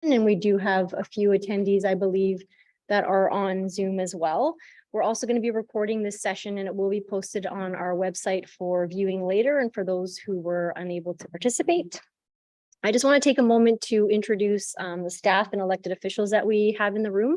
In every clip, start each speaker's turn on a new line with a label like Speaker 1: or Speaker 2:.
Speaker 1: And we do have a few attendees, I believe, that are on Zoom as well. We're also going to be recording this session and it will be posted on our website for viewing later and for those who were unable to participate. I just want to take a moment to introduce the staff and elected officials that we have in the room.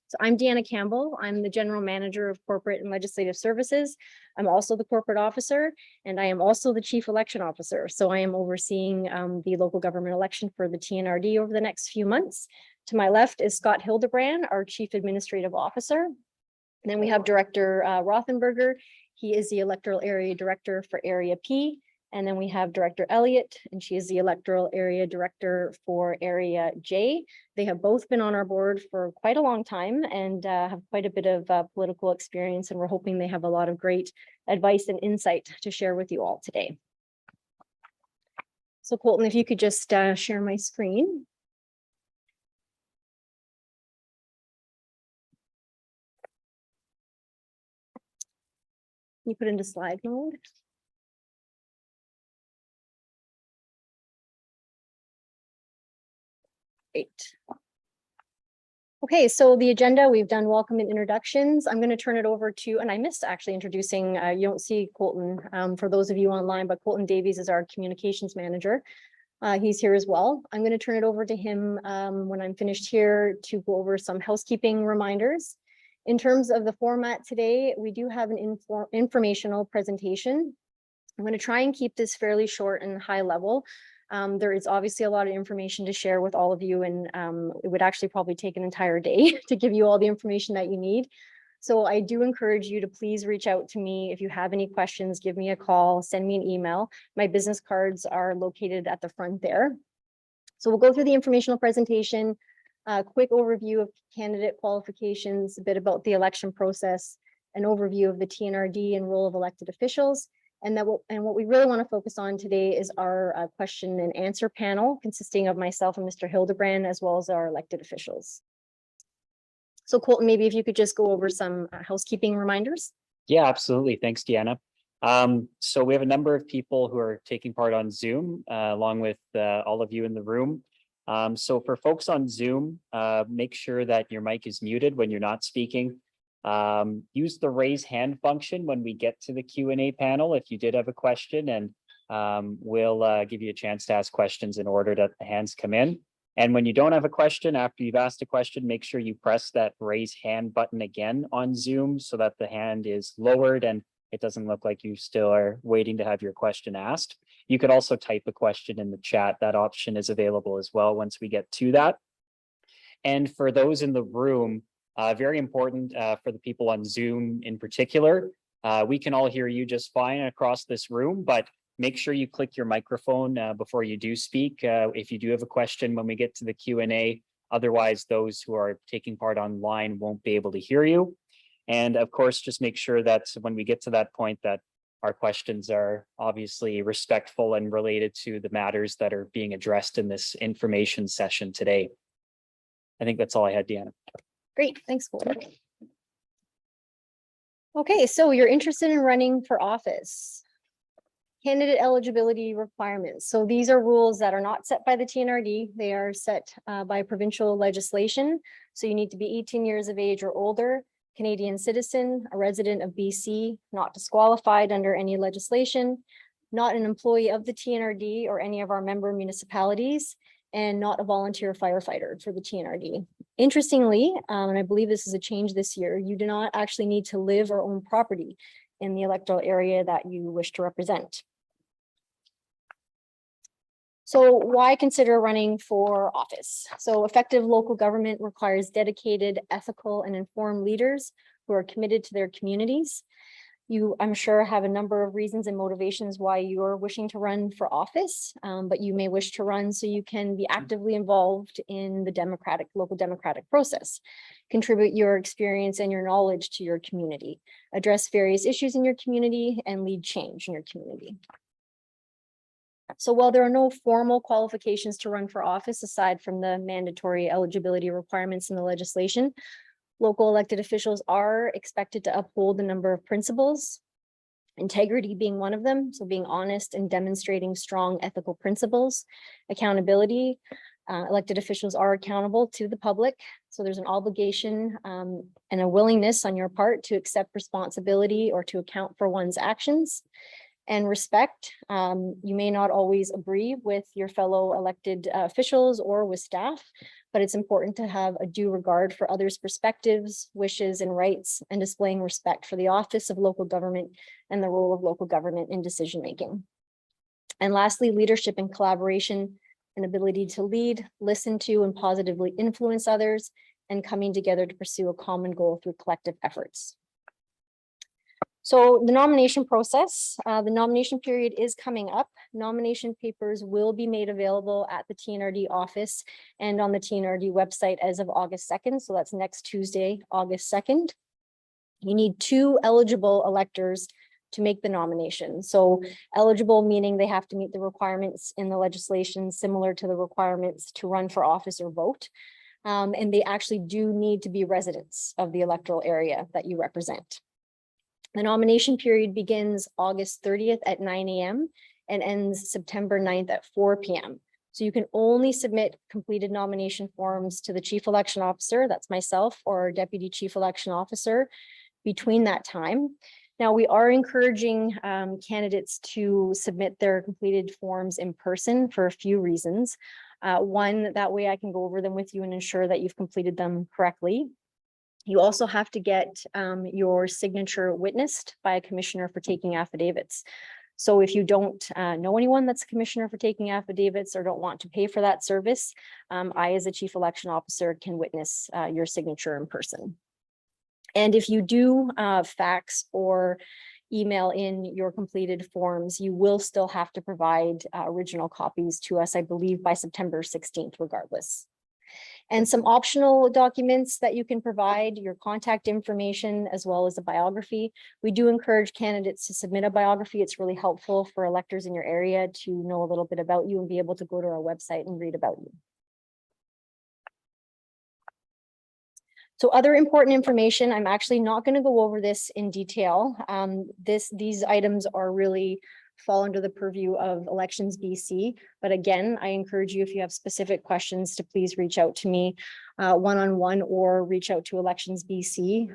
Speaker 1: So I'm Deanna Campbell. I'm the General Manager of Corporate and Legislative Services. I'm also the Corporate Officer, and I am also the Chief Election Officer. So I am overseeing the local government election for the TNRD over the next few months. To my left is Scott Hildebrand, our Chief Administrative Officer. And then we have Director Rothenberger. He is the Electoral Area Director for Area P. And then we have Director Elliott, and she is the Electoral Area Director for Area J. They have both been on our board for quite a long time and have quite a bit of political experience, and we're hoping they have a lot of great advice and insight to share with you all today. So Colton, if you could just share my screen. Can you put into slide mode? Great. Okay, so the agenda, we've done welcome and introductions. I'm going to turn it over to, and I missed actually introducing, you don't see Colton for those of you online, but Colton Davies is our communications manager. He's here as well. I'm going to turn it over to him when I'm finished here to go over some housekeeping reminders. In terms of the format today, we do have an informational presentation. I'm going to try and keep this fairly short and high level. There is obviously a lot of information to share with all of you, and it would actually probably take an entire day to give you all the information that you need. So I do encourage you to please reach out to me if you have any questions. Give me a call, send me an email. My business cards are located at the front there. So we'll go through the informational presentation, a quick overview of candidate qualifications, a bit about the election process, an overview of the TNRD and role of elected officials. And what we really want to focus on today is our question and answer panel, consisting of myself and Mr. Hildebrand, as well as our elected officials. So Colton, maybe if you could just go over some housekeeping reminders.
Speaker 2: Yeah, absolutely. Thanks, Deanna. So we have a number of people who are taking part on Zoom, along with all of you in the room. So for folks on Zoom, make sure that your mic is muted when you're not speaking. Use the raise hand function when we get to the Q&A panel if you did have a question, and we'll give you a chance to ask questions in order that the hands come in. And when you don't have a question, after you've asked a question, make sure you press that raise hand button again on Zoom so that the hand is lowered and it doesn't look like you still are waiting to have your question asked. You could also type a question in the chat. That option is available as well once we get to that. And for those in the room, very important for the people on Zoom in particular, we can all hear you just fine across this room, but make sure you click your microphone before you do speak if you do have a question when we get to the Q&A. Otherwise, those who are taking part online won't be able to hear you. And of course, just make sure that when we get to that point that our questions are obviously respectful and related to the matters that are being addressed in this information session today. I think that's all I had, Deanna.
Speaker 1: Great, thanks, Colton. Okay, so you're interested in running for office. Candidate eligibility requirements. So these are rules that are not set by the TNRD. They are set by provincial legislation. So you need to be 18 years of age or older, Canadian citizen, a resident of BC, not disqualified under any legislation, not an employee of the TNRD or any of our member municipalities, and not a volunteer firefighter for the TNRD. Interestingly, and I believe this is a change this year, you do not actually need to live or own property in the electoral area that you wish to represent. So why consider running for office? So effective local government requires dedicated, ethical, and informed leaders who are committed to their communities. You, I'm sure, have a number of reasons and motivations why you're wishing to run for office, but you may wish to run so you can be actively involved in the local democratic process, contribute your experience and your knowledge to your community, address various issues in your community, and lead change in your community. So while there are no formal qualifications to run for office aside from the mandatory eligibility requirements in the legislation, local elected officials are expected to uphold a number of principles, integrity being one of them, so being honest and demonstrating strong ethical principles, accountability, Elected officials are accountable to the public, so there's an obligation and a willingness on your part to accept responsibility or to account for one's actions. And respect. You may not always agree with your fellow elected officials or with staff, but it's important to have a due regard for others' perspectives, wishes, and rights, and displaying respect for the office of local government and the role of local government in decision-making. And lastly, leadership and collaboration, an ability to lead, listen to, and positively influence others, and coming together to pursue a common goal through collective efforts. So the nomination process, the nomination period is coming up. Nomination papers will be made available at the Tnrd office and on the Tnrd website as of August 2nd. So that's next Tuesday, August 2nd. You need 2 eligible electors to make the nomination. So eligible meaning they have to meet the requirements in the legislation similar to the requirements to run for office or vote. And they actually do need to be residents of the electoral area that you represent. The nomination period begins August 30th at 9 a.m. and ends September 9th at 4 p.m. So you can only submit completed nomination forms to the Chief Election Officer, that's myself, or our Deputy Chief Election Officer between that time. Now, we are encouraging candidates to submit their completed forms in person for a few reasons. One, that way I can go over them with you and ensure that you've completed them correctly. You also have to get your signature witnessed by a commissioner for taking affidavits. So if you don't know anyone that's a commissioner for taking affidavits or don't want to pay for that service, I, as a Chief Election Officer, can witness your signature in person. And if you do fax or email in your completed forms, you will still have to provide original copies to us, I believe, by September 16th, regardless. And some optional documents that you can provide, your contact information, as well as a biography. We do encourage candidates to submit a biography. It's really helpful for electors in your area to know a little bit about you and be able to go to our website and read about you. So other important information, I'm actually not going to go over this in detail. These items are really fall under the purview of Elections BC. But again, I encourage you, if you have specific questions, to please reach out to me one-on-one or reach out to Elections BC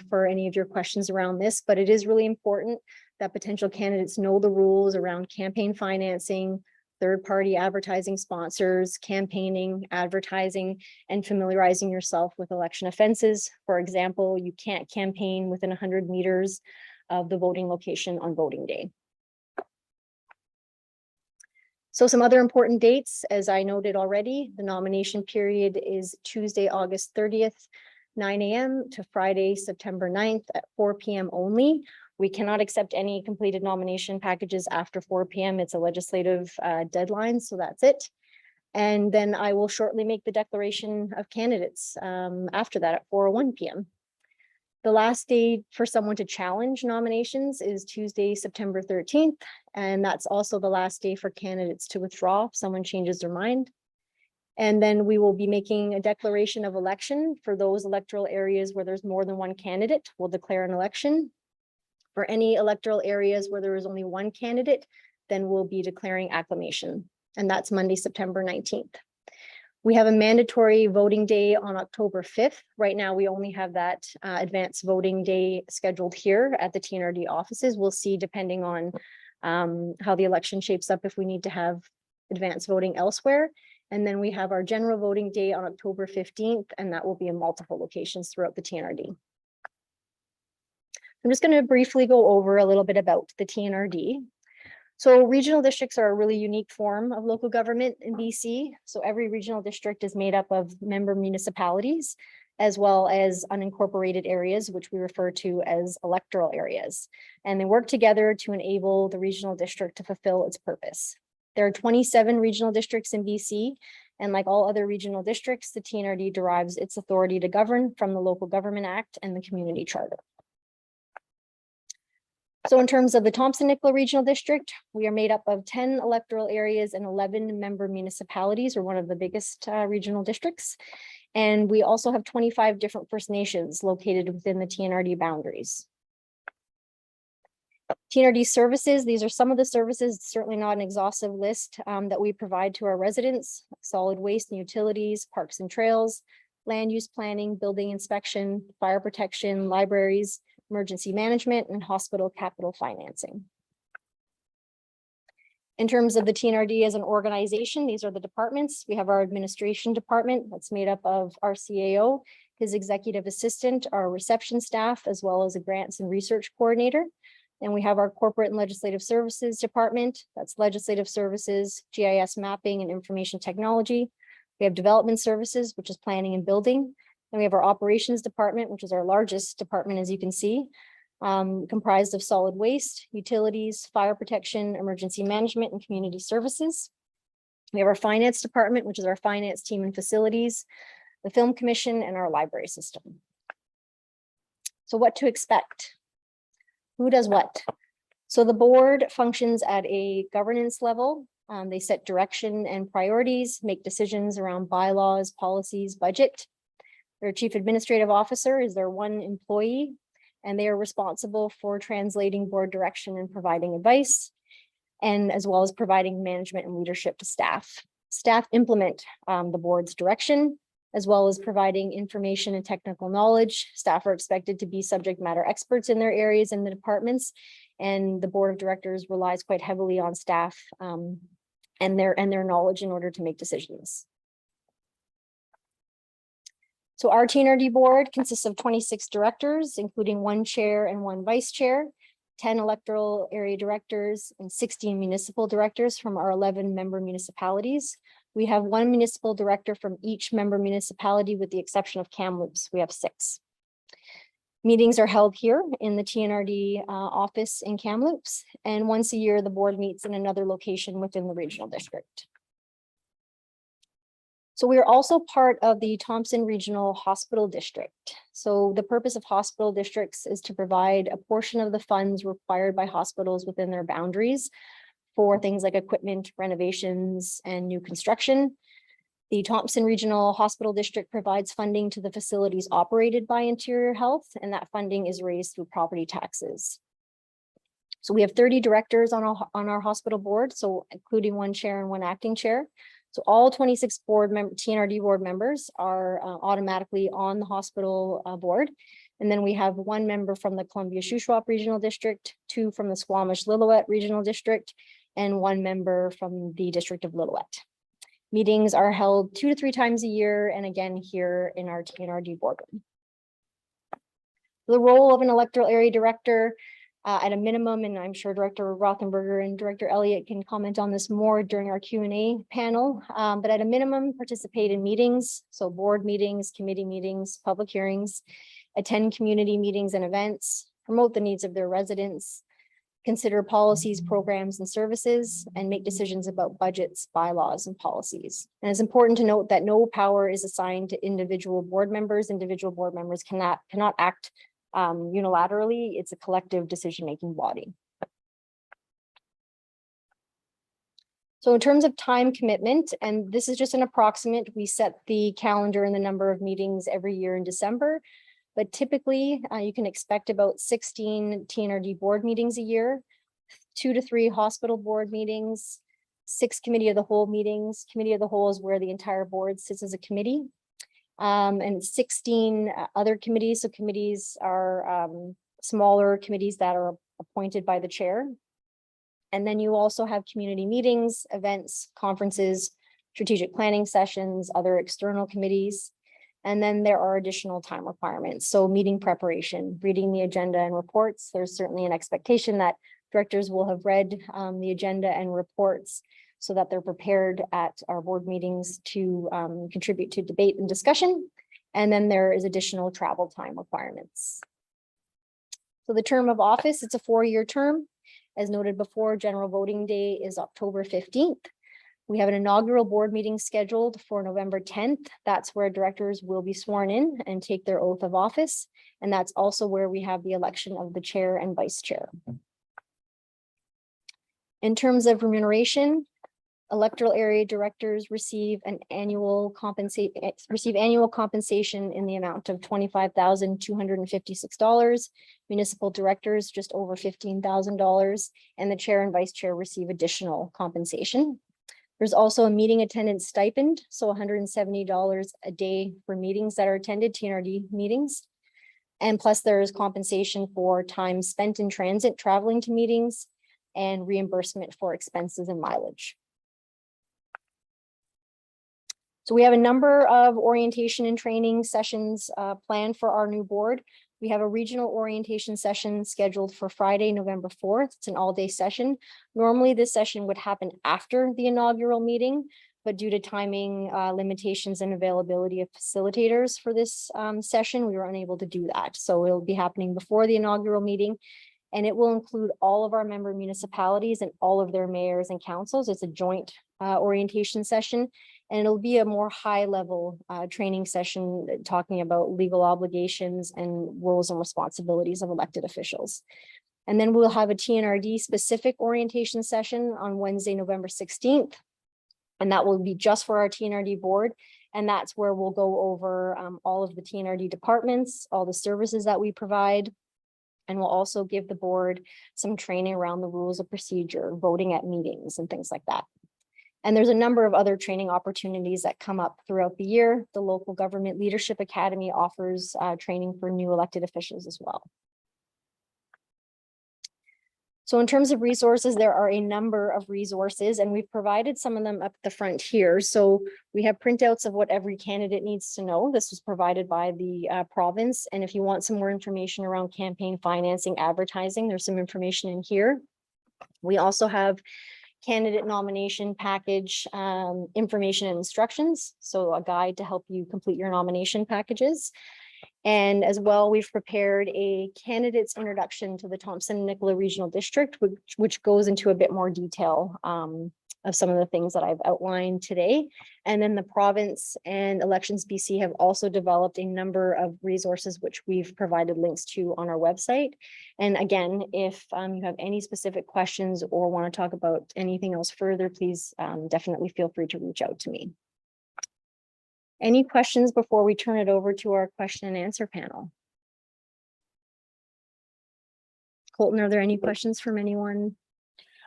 Speaker 1: for any of your questions around this. But it is really important that potential candidates know the rules around campaign financing, third-party advertising sponsors, campaigning, advertising, and familiarizing yourself with election offenses. For example, you can't campaign within 100 meters of the voting location on voting day. So some other important dates, as I noted already, the nomination period is Tuesday, August 30th, 9 a.m. to Friday, September 9th at 4 p.m. only. We cannot accept any completed nomination packages after 4 p.m. It's a legislative deadline, so that's it. And then I will shortly make the declaration of candidates after that at 4:01 p.m. The last day for someone to challenge nominations is Tuesday, September 13th, and that's also the last day for candidates to withdraw if someone changes their mind. And then we will be making a declaration of election for those electoral areas where there's more than one candidate. We'll declare an election. For any electoral areas where there is only one candidate, then we'll be declaring acclamation. And that's Monday, September 19th. We have a mandatory voting day on October 5th. Right now, we only have that advanced voting day scheduled here at the Tnrd offices. We'll see, depending on how the election shapes up, if we need to have advanced voting elsewhere. And then we have our general voting day on October 15th, and that will be in multiple locations throughout the Tnrd. I'm just going to briefly go over a little bit about the Tnrd. So regional districts are a really unique form of local government in BC. So every regional district is made up of member municipalities, as well as unincorporated areas, which we refer to as electoral areas. And they work together to enable the regional district to fulfill its purpose. There are 27 regional districts in BC, and like all other regional districts, the Tnrd derives its authority to govern from the Local Government Act and the Community Charter. So in terms of the Thompson-Nicola Regional District, we are made up of 10 electoral areas and 11 member municipalities, or one of the biggest regional districts. And we also have 25 different First Nations located within the Tnrd boundaries. TNRD services, these are some of the services, certainly not an exhaustive list that we provide to our residents: solid waste and utilities, parks and trails, land use planning, building inspection, fire protection, libraries, emergency management, and hospital capital financing. In terms of the TNRD as an organization, these are the departments. We have our administration department that's made up of our CAO, his executive assistant, our reception staff, as well as a grants and research coordinator. And we have our corporate and legislative services department. That's legislative services, GIS mapping and information technology. We have development services, which is planning and building. And we have our operations department, which is our largest department, as you can see, comprised of solid waste, utilities, fire protection, emergency management, and community services. We have our finance department, which is our finance team and facilities, the film commission, and our library system. So what to expect? Who does what? So the board functions at a governance level. They set direction and priorities, make decisions around bylaws, policies, budget. Their chief administrative officer is their one employee, and they are responsible for translating board direction and providing advice, and as well as providing management and leadership to staff. Staff implement the board's direction, as well as providing information and technical knowledge. Staff are expected to be subject matter experts in their areas and the departments, and the board of directors relies quite heavily on staff and their knowledge in order to make decisions. So our TNRD board consists of 26 directors, including 1 chair and 1 vice chair, 10 electoral area directors, and 16 municipal directors from our 11 member municipalities. We have 1 municipal director from each member municipality, with the exception of Kamloops. We have 6. Meetings are held here in the TNRD office in Kamloops, and once a year, the board meets in another location within the regional district. So we are also part of the Thompson Regional Hospital District. So the purpose of hospital districts is to provide a portion of the funds required by hospitals within their boundaries for things like equipment, renovations, and new construction. The Thompson Regional Hospital District provides funding to the facilities operated by Interior Health, and that funding is raised through property taxes. So we have 30 directors on our hospital board, so including 1 chair and 1 acting chair. So all 26 TNRD board members are automatically on the hospital board. And then we have 1 member from the Columbia-Shuswap Regional District, 2 from the Squamish-Lillooet Regional District, and 1 member from the District of Lillooet. Meetings are held 2 to 3 times a year, and again here in our TNRD boardroom. The role of an electoral area director, at a minimum, and I'm sure Director Rothenberger and Director Elliott can comment on this more during our Q&A panel, but at a minimum, participate in meetings, so board meetings, committee meetings, public hearings, attend community meetings and events, promote the needs of their residents, consider policies, programs, and services, and make decisions about budgets, bylaws, and policies. And it's important to note that no power is assigned to individual board members. Individual board members cannot act unilaterally. It's a collective decision-making body. So in terms of time commitment, and this is just an approximate, we set the calendar and the number of meetings every year in December, but typically you can expect about 16 TNRD board meetings a year, 2 to 3 hospital board meetings, 6 committee of the whole meetings. Committee of the whole is where the entire board sits as a committee. And 16 other committees. So committees are smaller committees that are appointed by the chair. And then you also have community meetings, events, conferences, strategic planning sessions, other external committees. And then there are additional time requirements. So meeting preparation, reading the agenda and reports. There's certainly an expectation that directors will have read the agenda and reports so that they're prepared at our board meetings to contribute to debate and discussion. And then there is additional travel time requirements. So the term of office, it's a 4-year term. As noted before, general voting day is October 15th. We have an inaugural board meeting scheduled for November 10th. That's where directors will be sworn in and take their oath of office. And that's also where we have the election of the chair and vice chair. In terms of remuneration, Electoral area directors receive annual compensation in the amount of $25,256. Municipal directors just over $15,000, and the chair and vice chair receive additional compensation. There's also a meeting attendance stipend, so $170 a day for meetings that are attended, TNRD meetings. And plus there's compensation for time spent in transit traveling to meetings and reimbursement for expenses and mileage. So we have a number of orientation and training sessions planned for our new board. We have a regional orientation session scheduled for Friday, November 4th. It's an all-day session. Normally this session would happen after the inaugural meeting, but due to timing limitations and availability of facilitators for this session, we were unable to do that. So it'll be happening before the inaugural meeting, and it will include all of our member municipalities and all of their mayors and councils. It's a joint orientation session, and it'll be a more high-level training session talking about legal obligations and roles and responsibilities of elected officials. And then we'll have a TNRD specific orientation session on Wednesday, November 16th. And that will be just for our TNRD board. And that's where we'll go over all of the TNRD departments, all the services that we provide. And we'll also give the board some training around the rules of procedure, voting at meetings and things like that. And there's a number of other training opportunities that come up throughout the year. The Local Government Leadership Academy offers training for new elected officials as well. So in terms of resources, there are a number of resources, and we've provided some of them up the front here. So we have printouts of what every candidate needs to know. This was provided by the province. And if you want some more information around campaign financing, advertising, there's some information in here. We also have candidate nomination package information and instructions. So a guide to help you complete your nomination packages. And as well, we've prepared a candidate's introduction to the Thompson-Nicola Regional District, which goes into a bit more detail of some of the things that I've outlined today. And then the province and Elections BC have also developed a number of resources which we've provided links to on our website. And again, if you have any specific questions or want to talk about anything else further, please definitely feel free to reach out to me. Any questions before we turn it over to our question and answer panel? Colton, are there any questions from anyone?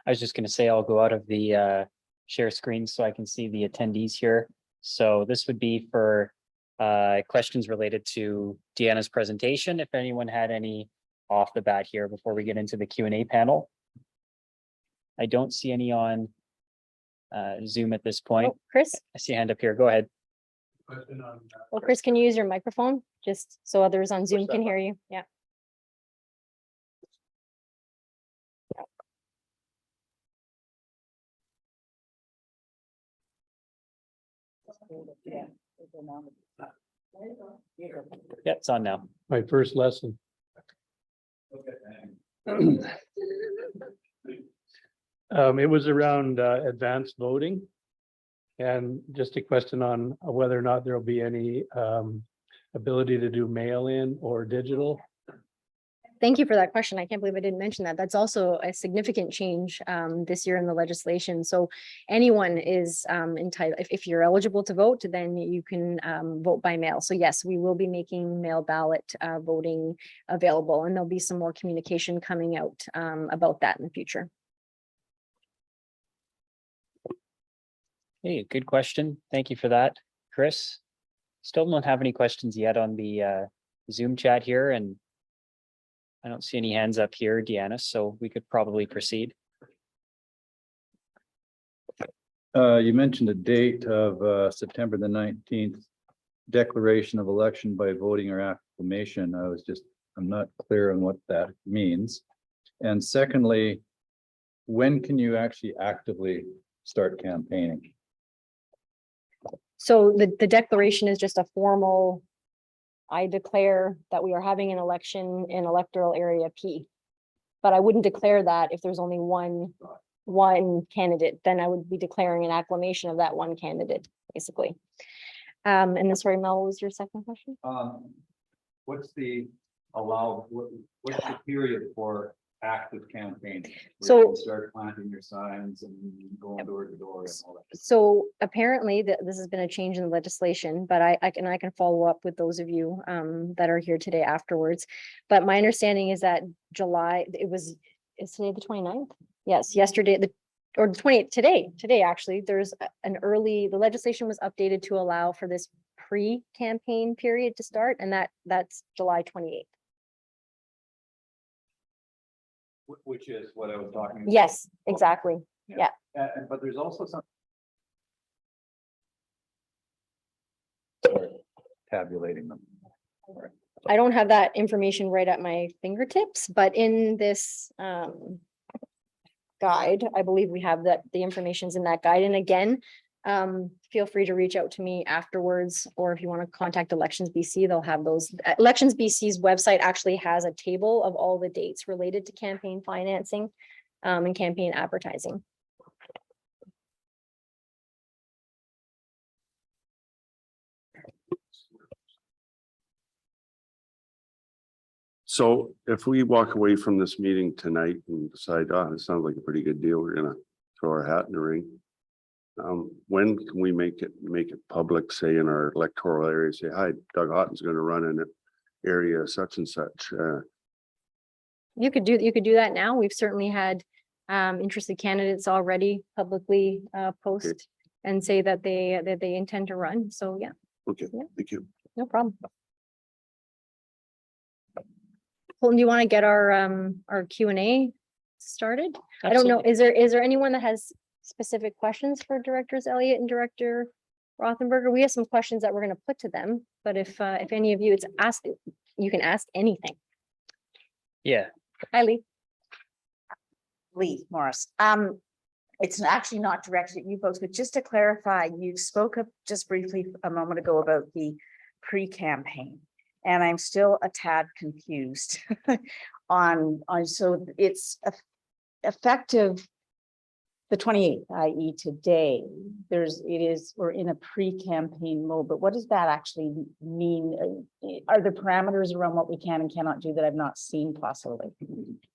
Speaker 2: I was just going to say I'll go out of the share screen so I can see the attendees here. So this would be for questions related to Deanna's presentation. If anyone had any off the bat here before we get into the Q&A panel. I don't see any on Zoom at this point.
Speaker 1: Oh, Chris?
Speaker 2: I see a hand up here. Go ahead.
Speaker 1: Well, Chris, can you use your microphone just so others on Zoom can hear you? Yeah.
Speaker 2: Yeah, it's on now.
Speaker 3: My first lesson. It was around advanced voting. And just a question on whether or not there will be any ability to do mail-in or digital.
Speaker 1: Thank you for that question. I can't believe I didn't mention that. That's also a significant change this year in the legislation. So anyone is entitled, if you're eligible to vote, then you can vote by mail. So yes, we will be making mail ballot voting available, and there'll be some more communication coming out about that in the future.
Speaker 2: Hey, good question. Thank you for that, Chris. Still don't have any questions yet on the Zoom chat here, and I don't see any hands up here, Deanna, so we could probably proceed.
Speaker 4: You mentioned a date of September the 19th, declaration of election by voting or acclamation. I'm not clear on what that means. And secondly, when can you actually actively start campaigning?
Speaker 1: So the declaration is just a formal, I declare that we are having an election in electoral area P. But I wouldn't declare that if there's only one candidate, then I would be declaring an acclamation of that one candidate, basically. And then, sorry, Mel, what was your second question?
Speaker 4: What's the period for active campaign.
Speaker 1: So-
Speaker 4: Start planting your signs and going door to door and all that.
Speaker 1: So apparently this has been a change in the legislation, but I can follow up with those of you that are here today afterwards. But my understanding is that July, is today the 29th? Yes, yesterday, or the 28th, today actually, there's the legislation was updated to allow for this pre-campaign period to start, and that's July 28th.
Speaker 4: Which is what I was talking about.
Speaker 1: Yes, exactly.
Speaker 4: But there's also some. Tabulating them.
Speaker 1: I don't have that information right at my fingertips, but in this guide, I believe we have the information's in that guide. And again, feel free to reach out to me afterwards, or if you want to contact Elections BC, they'll have those. Elections BC's website actually has a table of all the dates related to campaign financing and campaign advertising.
Speaker 5: So if we walk away from this meeting tonight and decide, oh, it sounds like a pretty good deal, we're gonna throw our hat in the ring. When can we make it public, say in our electoral area, say, hi, Doug Houghton's gonna run in an area such and such.
Speaker 1: You could do that now. We've certainly had interested candidates already publicly post and say that they intend to run. So yeah,
Speaker 5: Okay,
Speaker 1: Yeah.
Speaker 5: thank you.
Speaker 1: no problem. Colton, do you want to get our Q&A started? I don't know. Is there anyone that has specific questions for Directors Elliott and Director Rothenberger? We have some questions that we're going to put to them, but if any of you, you can ask anything.
Speaker 2: Yeah,
Speaker 1: Hi, Lee.
Speaker 6: Lee Morris. It's actually not directed at you folks, but just to clarify, you spoke up just briefly a moment ago about the pre-campaign. And I'm still a tad confused on so it's effective the 28th, i.e. today. We're in a pre-campaign mode, but what does that actually mean? Are there parameters around what we can and cannot do that I've not seen possibly?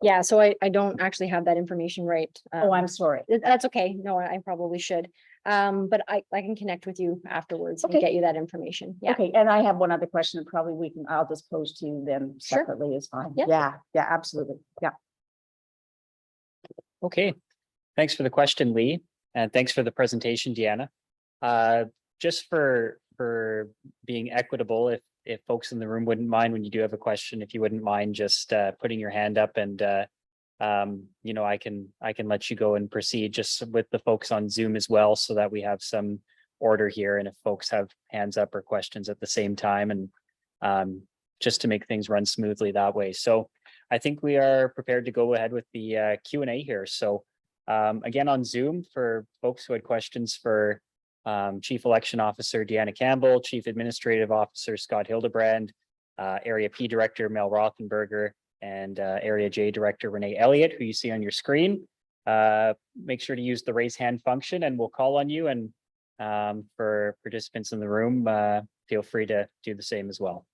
Speaker 1: Yeah, so I don't actually have that information right.
Speaker 6: Oh, I'm sorry.
Speaker 1: That's okay. No, I probably should. But I can connect with you afterwards and
Speaker 6: Okay.
Speaker 1: get you that information. Yeah.
Speaker 6: Okay, and I have one other question that probably I'll just pose to you then
Speaker 1: Sure.
Speaker 6: separately is fine.
Speaker 1: Yeah.
Speaker 6: Yeah, absolutely. Yeah.
Speaker 2: okay. Thanks for the question, Lee, and thanks for the presentation, Deanna. Just for being equitable, if folks in the room wouldn't mind, when you do have a question, if you wouldn't mind just putting your hand up and you know, I can let you go and proceed just with the folks on Zoom as well, so that we have some order here. And if folks have hands up or questions at the same time, and just to make things run smoothly that way. So I think we are prepared to go ahead with the Q&A here. So again, on Zoom, for folks who had questions for Chief Election Officer Deanna Campbell, Chief Administrative Officer Scott Hildebrand, Area P Director Mel Rothenberger, and Area J Director Renee Elliott, who you see on your screen. Make sure to use the raise hand function and we'll call on you. And for participants in the room, feel free to do the same as well.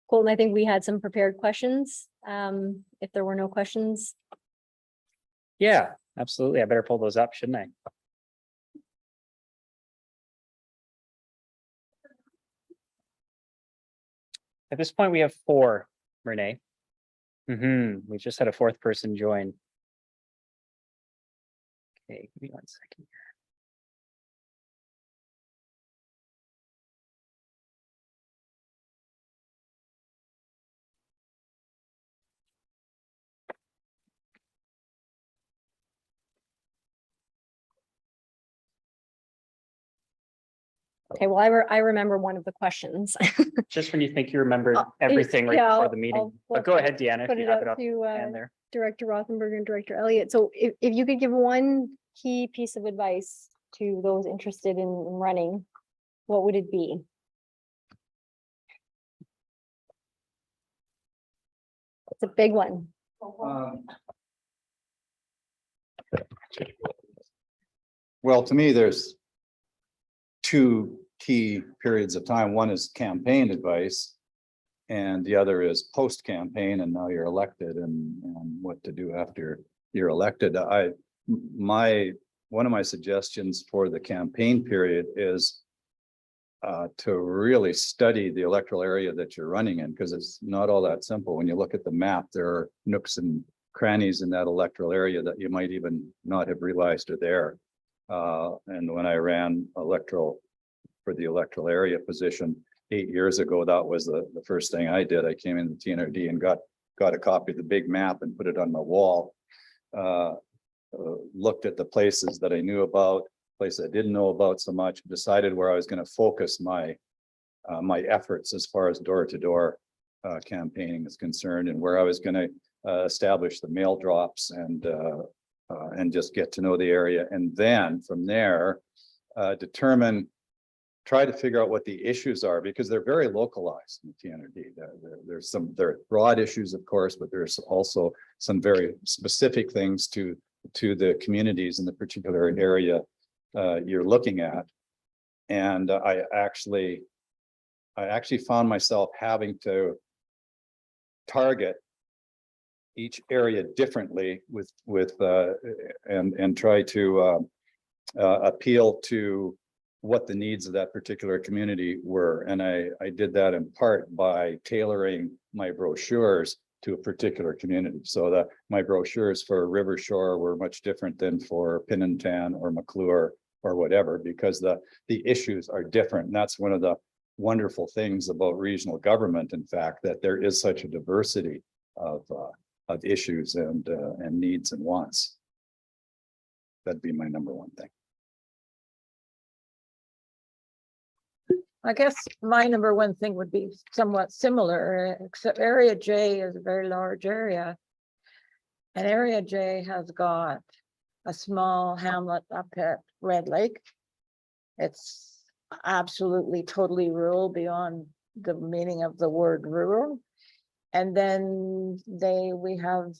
Speaker 1: Colton, I think we had some prepared questions. If there were no questions.
Speaker 2: Yeah, absolutely. I better pull those up, shouldn't I? At this point, we have 4, Renee. We just had a 4th person join. Okay, give me 1 second.
Speaker 1: Okay, well, I remember one of the questions.
Speaker 2: Just when you think you remembered
Speaker 1: Uh,
Speaker 2: everything right
Speaker 1: yeah,
Speaker 2: before
Speaker 1: I'll-
Speaker 2: the meeting.
Speaker 1: I'll
Speaker 2: But go ahead, Deanna,
Speaker 1: put
Speaker 2: if
Speaker 1: it
Speaker 2: you have
Speaker 1: up
Speaker 2: it up
Speaker 1: to
Speaker 2: and there.
Speaker 1: Director Rothenberger and Director Elliott. So if you could give one key piece of advice to those interested in running, what would it be? It's a big one.
Speaker 4: Well, to me, there's 2 key periods of time. One is campaign advice, And the other is post-campaign, and now you're elected, and what to do after you're elected. One of my suggestions for the campaign period is to really study the electoral area that you're running in, because it's not all that simple. When you look at the map, there are nooks and crannies in that electoral area that you might even not have realized are there. And when I ran for the electoral area position 8 years ago, that was the first thing I did. I came in the Tnrd and got a copy of the big map and put it on my wall. Looked at the places that I knew about, places I didn't know about so much, decided where I was going to focus my efforts as far as door-to-door campaigning is concerned, and where I was going to establish the mail drops and just get to know the area. And then from there, try to figure out what the issues are, because they're very localized in the Tnrd. There are broad issues, of course, but there's also some very specific things to the communities in the particular area you're looking at. And I actually found myself having to target each area differently and try to appeal to what the needs of that particular community were. And I did that in part by tailoring my brochures to a particular community. So my brochures for River Shore were much different than for Pinantan or McClure or whatever, because the issues are different. And that's one of the wonderful things about regional government, in fact, that there is such a diversity of issues and needs and wants. That'd be my number one thing.
Speaker 7: I guess my number one thing would be somewhat similar, except Area J is a very large area. And Area J has got a small hamlet up at Red Lake. It's absolutely totally rural beyond the meaning of the word rural. And then we have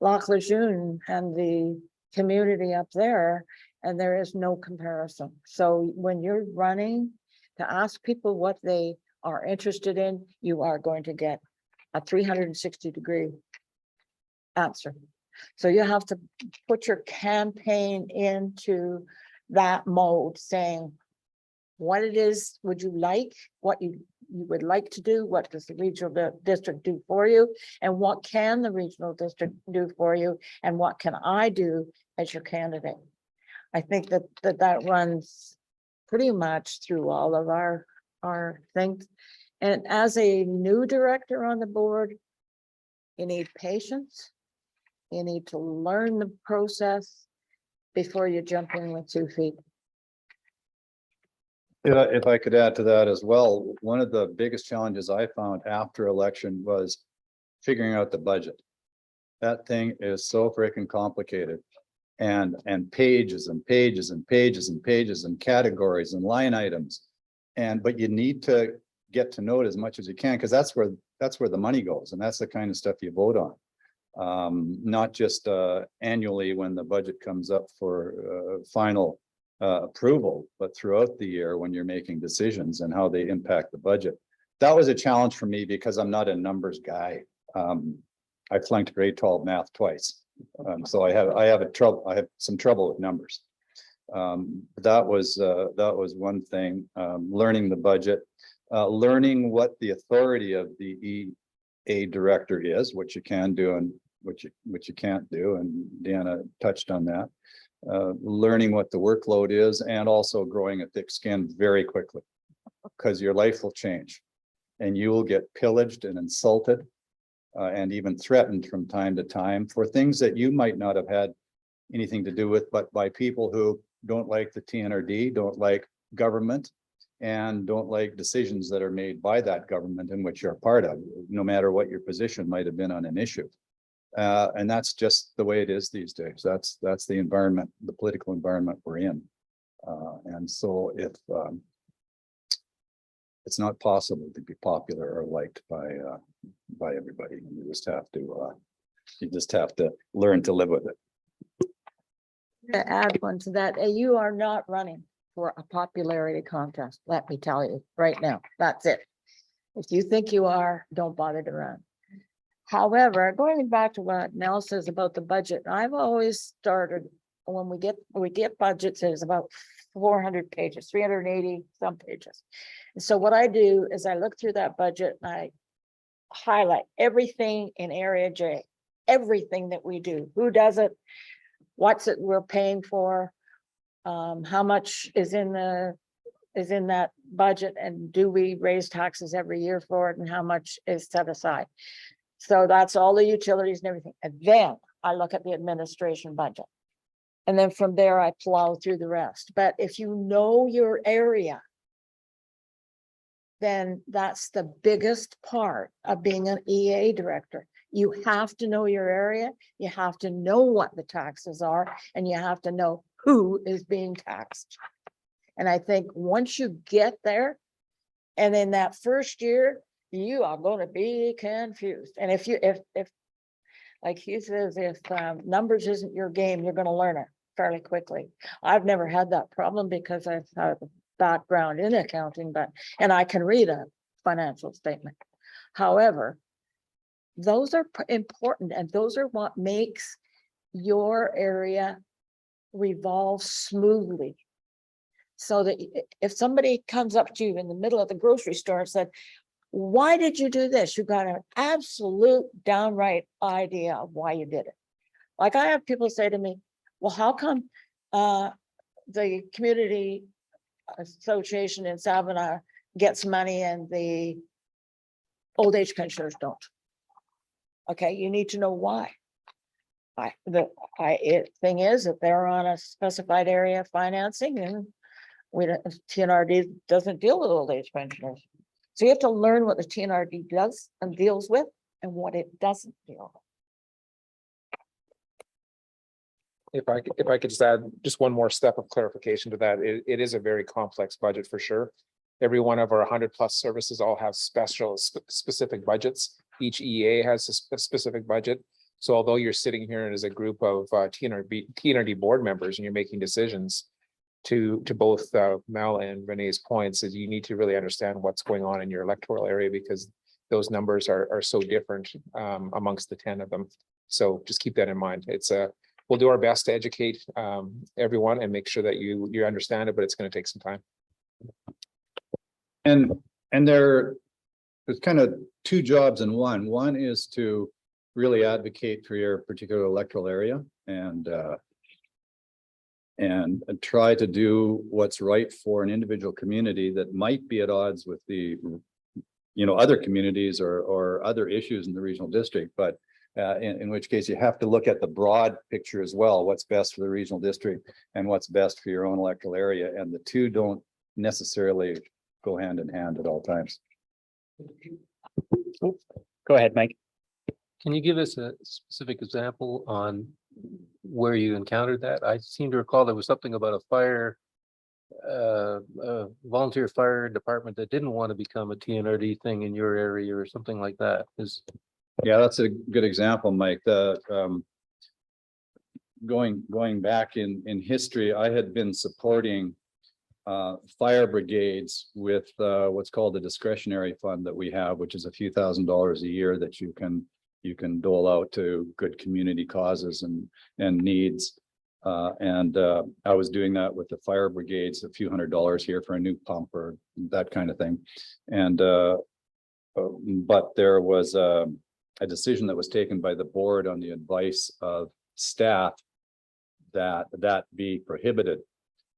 Speaker 7: Lac Lejeune and the community up there, and there is no comparison. So when you're running to ask people what they are interested in, you are going to get a 360-degree answer. So you have to put your campaign into that mode, saying what it is would you like, what you would like to do, what does the regional district do for you, and what can the regional district do for you, and what can I do as your candidate. I think that runs pretty much through all of our things. And as a new director on the board, you need patience. You need to learn the process before you jump in with 2 feet.
Speaker 4: If I could add to that as well, one of the biggest challenges I found after election was figuring out the budget. That thing is so freaking complicated. And pages and pages and pages and pages and categories and line items. But you need to get to know it as much as you can, because that's where the money goes, and that's the kind of stuff you vote on. Not just annually when the budget comes up for final approval, but throughout the year when you're making decisions and how they impact the budget. That was a challenge for me because I'm not a numbers guy. I flunked grade 12 math twice. So I have some trouble with numbers. That was one thing. Learning the budget, learning what the authority of the EA director is, what you can do and what you can't do, and Deanna touched on that. Learning what the workload is, and also growing a thick skin very quickly, because your life will change, and you will get pillaged and insulted. And even threatened from time to time for things that you might not have had anything to do with, but by people who don't like the Tnrd, don't like government, and don't like decisions that are made by that government in which you're part of, no matter what your position might have been on an issue. And that's just the way it is these days. That's the environment, the political environment we're in. And so if it's not possible to be popular or liked by everybody. You just have to learn to live with it.
Speaker 7: To add one to that, you are not running for a popularity contest. Let me tell you right now, that's it. If you think you are, don't bother to run. However, going back to what Nell says about the budget, I've always started, when we get budgets, it's about 400 pages, 380 some pages. And so what I do is I look through that budget, and I highlight everything in area J, everything that we do, who does it, what's it we're paying for, how much is in that budget, and do we raise taxes every year for it, and how much is set aside. So that's all the utilities and everything. And then I look at the administration budget. And then from there, I plow through the rest. But if you know your area, then that's the biggest part of being an EA director. You have to know your area, you have to know what the taxes are, and you have to know who is being taxed. And I think once you get there, and in that first year, you are going to be confused. And if like he says, if numbers isn't your game, you're going to learn it fairly quickly. I've never had that problem because I've had a background in accounting, and I can read a financial statement. However, those are important, and those are what makes your area revolve smoothly. So that if somebody comes up to you in the middle of the grocery store and said, why did you do this? You got an absolute downright idea of why you did it. Like I have people say to me, well, how come the community association in Savannah gets money and the old age pensioners don't? Okay, you need to know why. The thing is that they're on a specified area of financing, and Tnrd doesn't deal with old age pensioners. So you have to learn what the Tnrd does and deals with and what it doesn't deal with.
Speaker 8: If I could just add just one more step of clarification to that, it is a very complex budget for sure. Every one of our 100+ services all have specific budgets. Each EA has a specific budget. So although you're sitting here as a group of Tnrd board members and you're making decisions, to both Mel and Renee's points, is you need to really understand what's going on in your electoral area, because those numbers are so different amongst the 10 of them. So just keep that in mind. We'll do our best to educate everyone and make sure that you understand it, but it's going to take some time.
Speaker 4: And there's kind of two jobs in one. One is to really advocate for your particular electoral area and try to do what's right for an individual community that might be at odds with the, other communities or other issues in the regional district. But in which case you have to look at the broad picture as well, what's best for the regional district and what's best for your own electoral area. And the two don't necessarily go hand in hand at all times.
Speaker 2: Go ahead, Mike.
Speaker 9: Can you give us a specific example on where you encountered that? I seem to recall there was something about a volunteer fire department that didn't want to become a Tnrd thing in your area or something like that.
Speaker 4: Yeah, that's a good example, Mike. Going back in history, I had been supporting fire brigades with what's called the discretionary fund that we have, which is a few $1,000s a year that you can dole out to good community causes and needs. I was doing that with the fire brigades, a few $100s here for a new pump or that kind of thing. And but there was a decision that was taken by the board on the advice of staff that be prohibited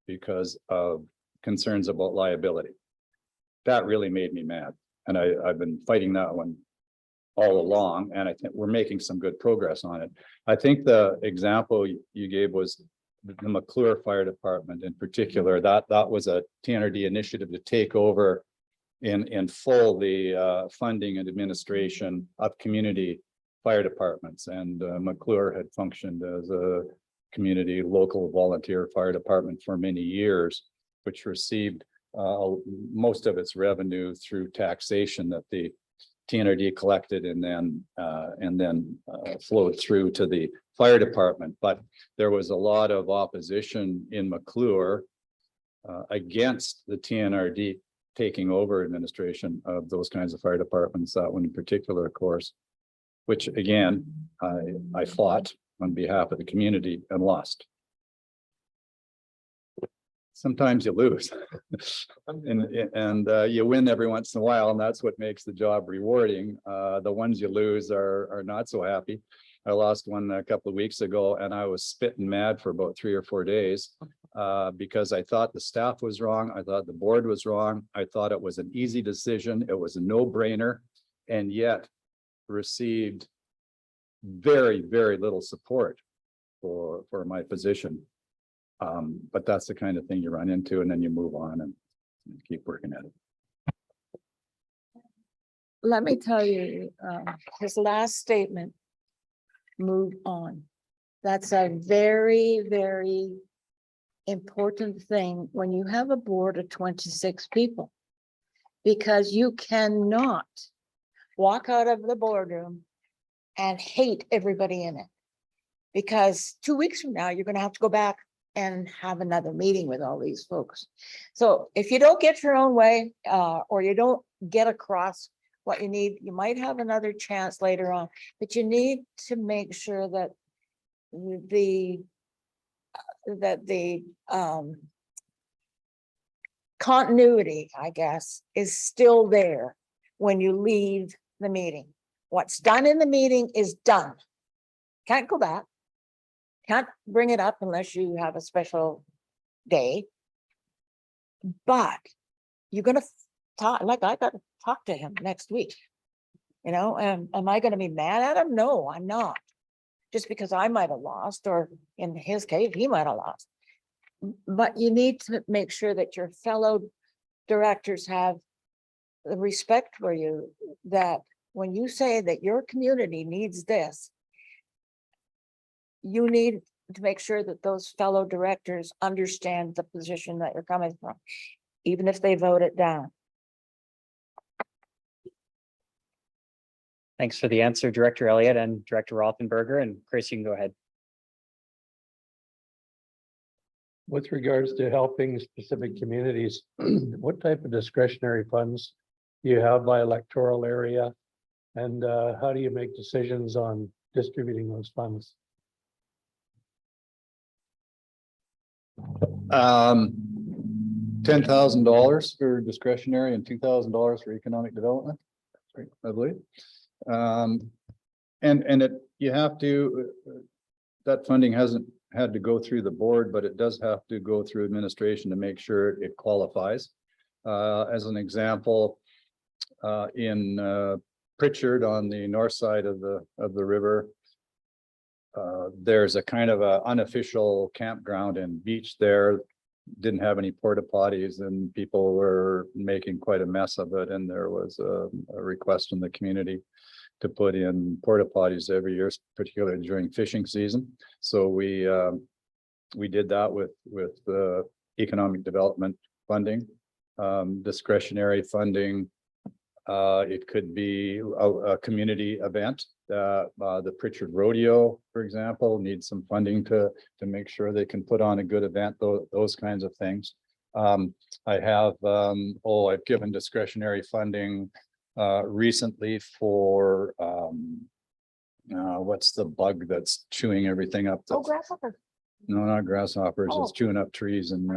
Speaker 4: because of concerns about liability. That really made me mad. And I've been fighting that one all along, and I think we're making some good progress on it. I think the example you gave was the McClure Fire Department in particular. That was a Tnrd initiative to take over in full the funding and administration of community fire departments. And McClure had functioned as a community local volunteer fire department for many years, which received most of its revenue through taxation that the Tnrd collected and then flowed through to the fire department. But there was a lot of opposition in McClure against the Tnrd taking over administration of those kinds of fire departments, that one in particular, of course, which again, I fought on behalf of the community and lost. Sometimes you lose and you win every once in a while, and that's what makes the job rewarding. The ones you lose are not so happy. I lost one a couple of weeks ago and I was spitting mad for about 3 or 4 days because I thought the staff was wrong. I thought the board was wrong. I thought it was an easy decision. It was a no-brainer, and yet received very, very little support for my position. But that's the kind of thing you run into, and then you move on and keep working at it.
Speaker 7: Let me tell you, his last statement, move on. That's a very, very important thing when you have a board of 26 people. Because you cannot walk out of the boardroom and hate everybody in it. Because 2 weeks from now, you're gonna have to go back and have another meeting with all these folks. So if you don't get your own way, or you don't get across what you need, you might have another chance later on, but you need to make sure that the continuity, I guess, is still there when you leave the meeting. What's done in the meeting is done. Can't go back. Can't bring it up unless you have a special day. But you're gonna talk, like I gotta talk to him next week. You know, and am I gonna be mad at him? No, I'm not. Just because I might have lost, or in his case, he might have lost. But you need to make sure that your fellow directors have the respect for you, that when you say that your community needs this, you need to make sure that those fellow directors understand the position that you're coming from, even if they vote it down.
Speaker 2: Thanks for the answer, Director Elliott and Director Rothenberger, and Chris, you can go ahead.
Speaker 3: With regards to helping specific communities, what type of discretionary funds do you have by electoral area? And how do you make decisions on distributing those funds?
Speaker 4: $10,000 for discretionary and $2,000 for economic development, I believe. And you have to, that funding hasn't had to go through the board, but it does have to go through administration to make sure it qualifies. As an example, in Pritchard on the north side of the river, there's a kind of a unofficial campground and beach there. Didn't have any porta potties, and people were making quite a mess of it. And there was a request from the community to put in porta potties every year, particularly during fishing season. So we did that with economic development funding, discretionary funding. It could be a community event. The Pritchard Rodeo, for example, needs some funding to make sure they can put on a good event, those kinds of things. I've given discretionary funding recently for what's the bug that's chewing everything up?
Speaker 6: Oh, grasshopper.
Speaker 4: No, not grasshoppers. It's
Speaker 6: Oh.
Speaker 4: chewing up trees and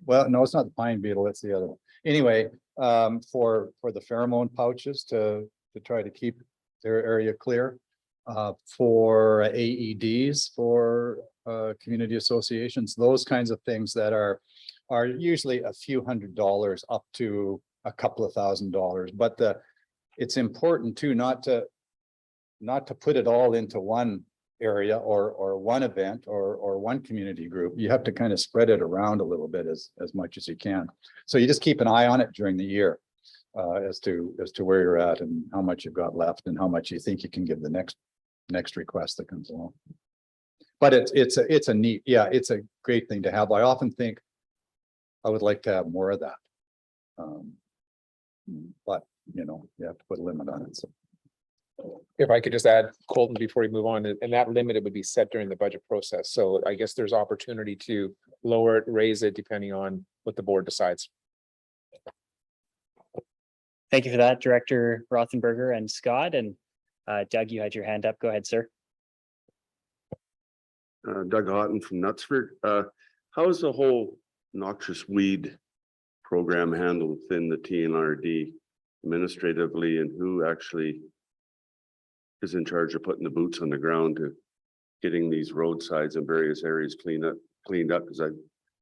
Speaker 4: well, no, it's not the pine beetle. It's the other one. Anyway, for the pheromone pouches to try to keep their area clear, for AEDs for community associations, those kinds of things that are usually a few $100s up to a couple of $1,000s. But it's important too not to put it all into one area or one event or one community group. You have to kind of spread it around a little bit as much as you can. So you just keep an eye on it during the year as to where you're at and how much you've got left and how much you think you can give the next request that comes along. But it's a neat, yeah, it's a great thing to have. I often think I would like to have more of that. But you know, you have to put a limit on it. So.
Speaker 8: If I could just add, Colton, before we move on, and that limit would be set during the budget process. So I guess there's opportunity to lower it, raise it, depending on what the board decides.
Speaker 2: Thank you for that, Director Rothenberger and Scott. And Doug, you had your hand up. Go ahead, sir.
Speaker 5: Doug Houghton from Knutsford. How is the whole noxious weed program handled within the Tnrd administratively, and who actually is in charge of putting the boots on the ground to getting these roadsides in various areas cleaned up? Because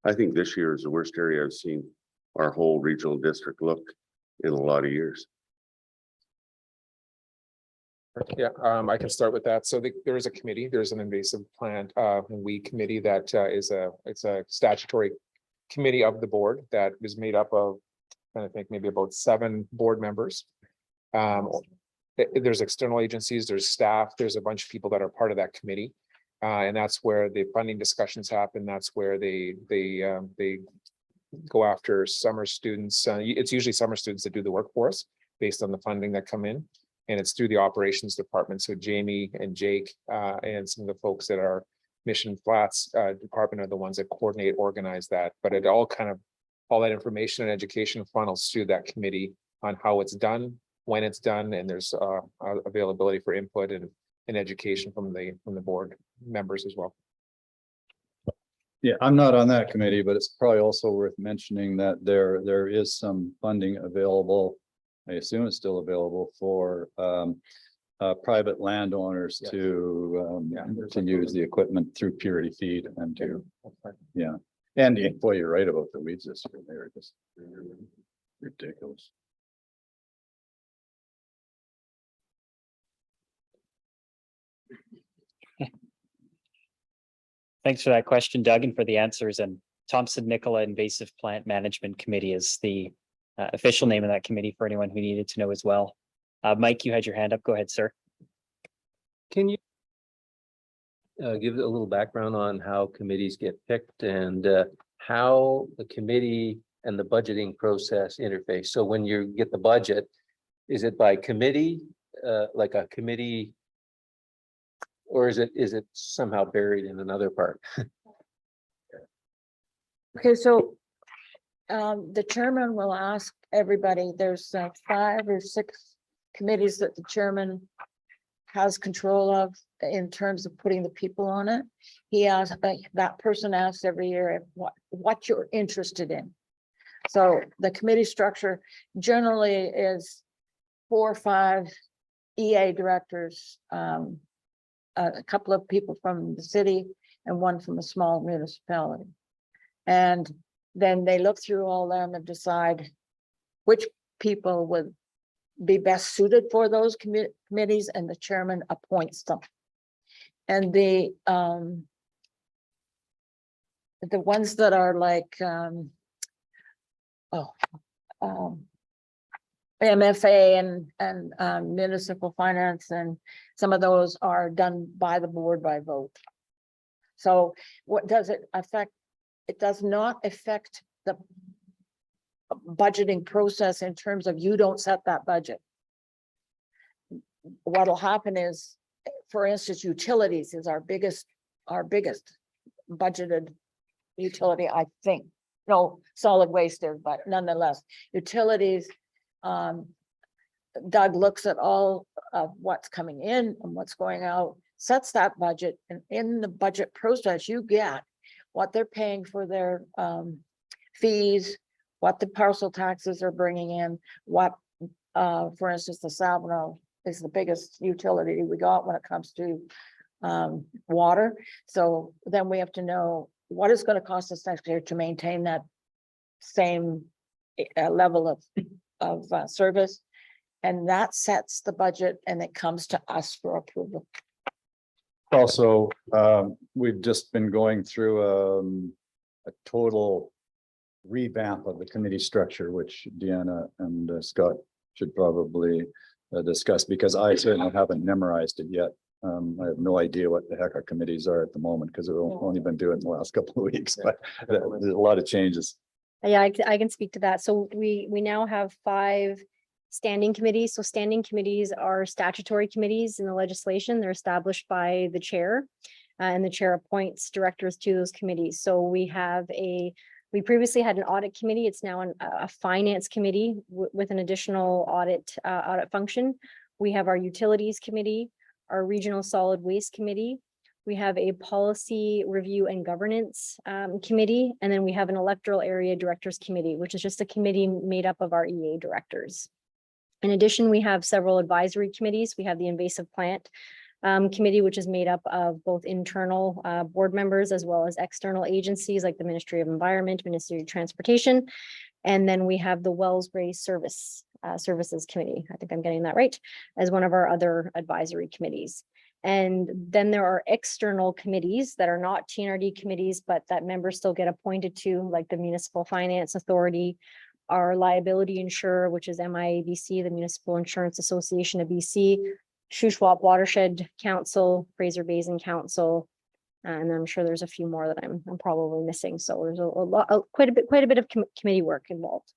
Speaker 5: I think this year is the worst area I've seen our whole regional district look in a lot of years.
Speaker 8: Yeah, I can start with that. So there is a committee, there's an invasive plant and weed committee that it's a statutory committee of the board that is made up of, I think maybe about 7 board members. There's external agencies, there's staff, there's a bunch of people that are part of that committee. And that's where the funding discussions happen. That's where they go after summer students. It's usually summer students that do the work for us based on the funding that come in. And it's through the operations department. So Jamie and Jake and some of the folks that are Mission Flats department are the ones that coordinate, organize that. But it all that information and education funnels through that committee on how it's done, when it's done, and there's availability for input and education from the board members as well.
Speaker 4: Yeah, I'm not on that committee, but it's probably also worth mentioning that there is some funding available. I assume it's still available for private landowners
Speaker 9: Yes.
Speaker 4: to use the equipment through Purity Feed and and boy, you're right about the weeds this year. They're just ridiculous.
Speaker 2: Thanks for that question, Doug, and for the answers. And Thompson-Nicola Invasive Plant Management Committee is the official name of that committee for anyone who needed to know as well. Mike, you had your hand up. Go ahead, sir.
Speaker 9: Can you give a little background on how committees get picked and how the committee and the budgeting process interface? So when you get the budget, is it by committee, like a committee, or is it somehow buried in another part?
Speaker 7: Okay, so the chairman will ask everybody, there's 5 or 6 committees that the chairman has control of in terms of putting the people on it. He asks, that person asks every year what you're interested in. So the committee structure generally is 4 or 5 EA directors, a couple of people from the city and 1 from a small municipality. And then they look through all them and decide which people would be best suited for those committees, and the chairman appoints them. And the ones that are like MFA and municipal finance, and some of those are done by the board by vote. So what does it affect? It does not affect the budgeting process in terms of you don't set that budget. What'll happen is, for instance, utilities is our biggest budgeted utility, I think. No, solid waste is, but nonetheless, utilities. Doug looks at all of what's coming in and what's going out, sets that budget, and in the budget process, you get what they're paying for their fees, what the parcel taxes are bringing in, what, for instance, the Sabino is the biggest utility we got when it comes to water. So then we have to know what it's going to cost us next year to maintain that same level of service. And that sets the budget, and it comes to us for approval.
Speaker 4: Also, we've just been going through a total revamp of the committee structure, which Deanna and Scott should probably discuss, because I certainly haven't memorized it yet. I have no idea what the heck our committees are at the moment, because we've only been doing it in the last couple of weeks, but there's a lot of changes.
Speaker 1: Yeah, I can speak to that. So we now have 5 standing committees. So standing committees are statutory committees in the legislation. They're established by the chair, and the chair appoints directors to those committees. So we have We previously had an audit committee. It's now a finance committee with an additional audit function. We have our utilities committee, our regional solid waste committee. We have a policy review and governance committee, and then we have an electoral area directors committee, which is just a committee made up of our EA directors. In addition, we have several advisory committees. We have the invasive plant committee, which is made up of both internal board members as well as external agencies like the Ministry of Environment, Ministry of Transportation. And then we have the Wells-Gray Services Committee. I think I'm getting that right, as one of our other advisory committees. And then there are external committees that are not TNRD committees, but that members still get appointed to, like the Municipal Finance Authority, our liability insurer, which is MIABC, the Municipal Insurance Association of BC, Shuswap Watershed Council, Fraser Basin Council, and I'm sure there's a few more that I'm probably missing. So there's a lot, quite a bit of committee work involved.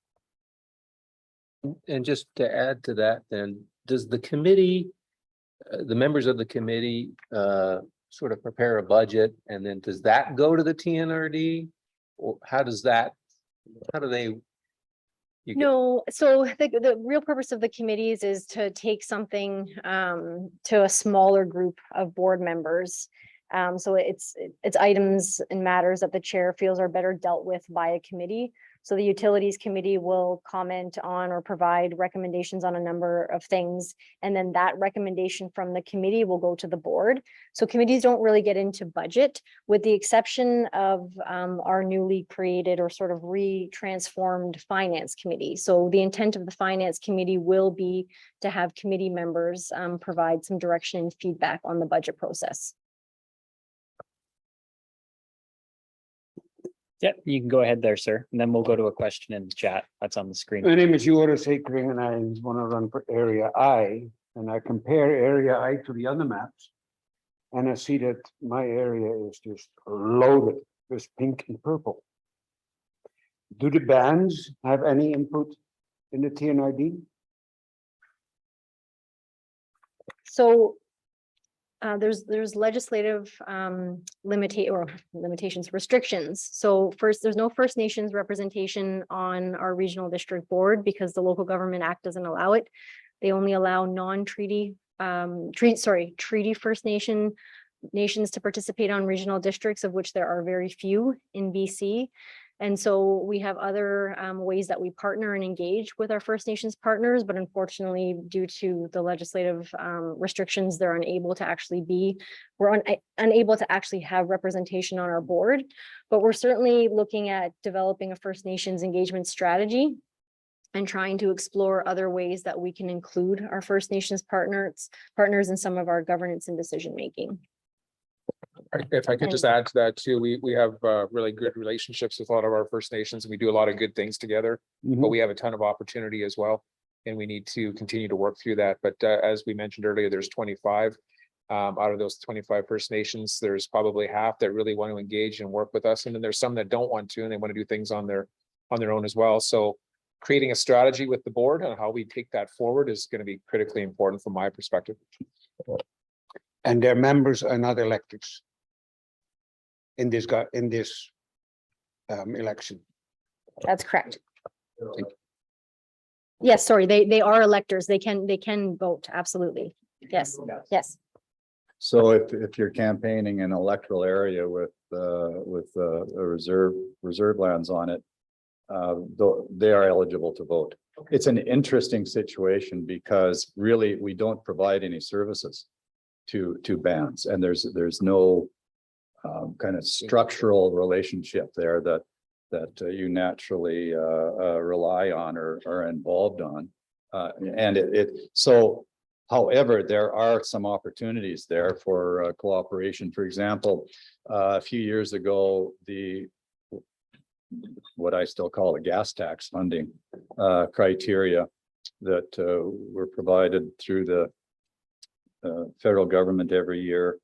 Speaker 9: And just to add to that, then, does the committee, the members of the committee, sort of prepare a budget, and then does that go to the TNRD? Or how do they?
Speaker 1: No, so the real purpose of the committees is to take something to a smaller group of board members. So it's items and matters that the chair feels are better dealt with by a committee. So the utilities committee will comment on or provide recommendations on a number of things. And then that recommendation from the committee will go to the board. So committees don't really get into budget, with the exception of our newly created or sort of re-transformed finance committee. So the intent of the finance committee will be to have committee members provide some direction and feedback on the budget process.
Speaker 2: Yeah, you can go ahead there, sir. And then we'll go to a question in the chat that's on the screen.
Speaker 10: My name is Joris Ekring and I want to run for area I, and I compare area I to the other maps. And I see that my area is just loaded with pink and purple. Do the bands have any input in the TNRD?
Speaker 1: So there's legislative limitations, restrictions. So first, there's no First Nations representation on our regional district board because the Local Government Act doesn't allow it. They only allow non-treaty, treaty First nations to participate on regional districts, of which there are very few in BC. And so we have other ways that we partner and engage with our First Nations partners, but unfortunately, due to the legislative restrictions, they're unable to actually we're unable to actually have representation on our board. But we're certainly looking at developing a First Nations engagement strategy and trying to explore other ways that we can include our First Nations partners in some of our governance and decision making.
Speaker 8: If I could just add to that too, we have really good relationships with a lot of our First Nations, and we do a lot of good things together, but we have a ton of opportunity as well. And we need to continue to work through that. But as we mentioned earlier, there's 25 out of those 25 First Nations, there's probably half that really want to engage and work with us. And then there's some that don't want to, and they want to do things on their own as well. So creating a strategy with the board on how we take that forward is going to be critically important from my perspective.
Speaker 10: And their members are not electors in this election.
Speaker 1: That's correct. Yes, sorry, they are electors. They can vote. Absolutely. Yes, yes.
Speaker 4: So if you're campaigning an electoral area with a reserve lands on it, they are eligible to vote. It's an interesting situation because really we don't provide any services to bands, and there's no kind of structural relationship there that you naturally rely on or are involved on, so. However, there are some opportunities there for cooperation. For example, a few years ago, what I still call the gas tax funding criteria that were provided through the federal government every year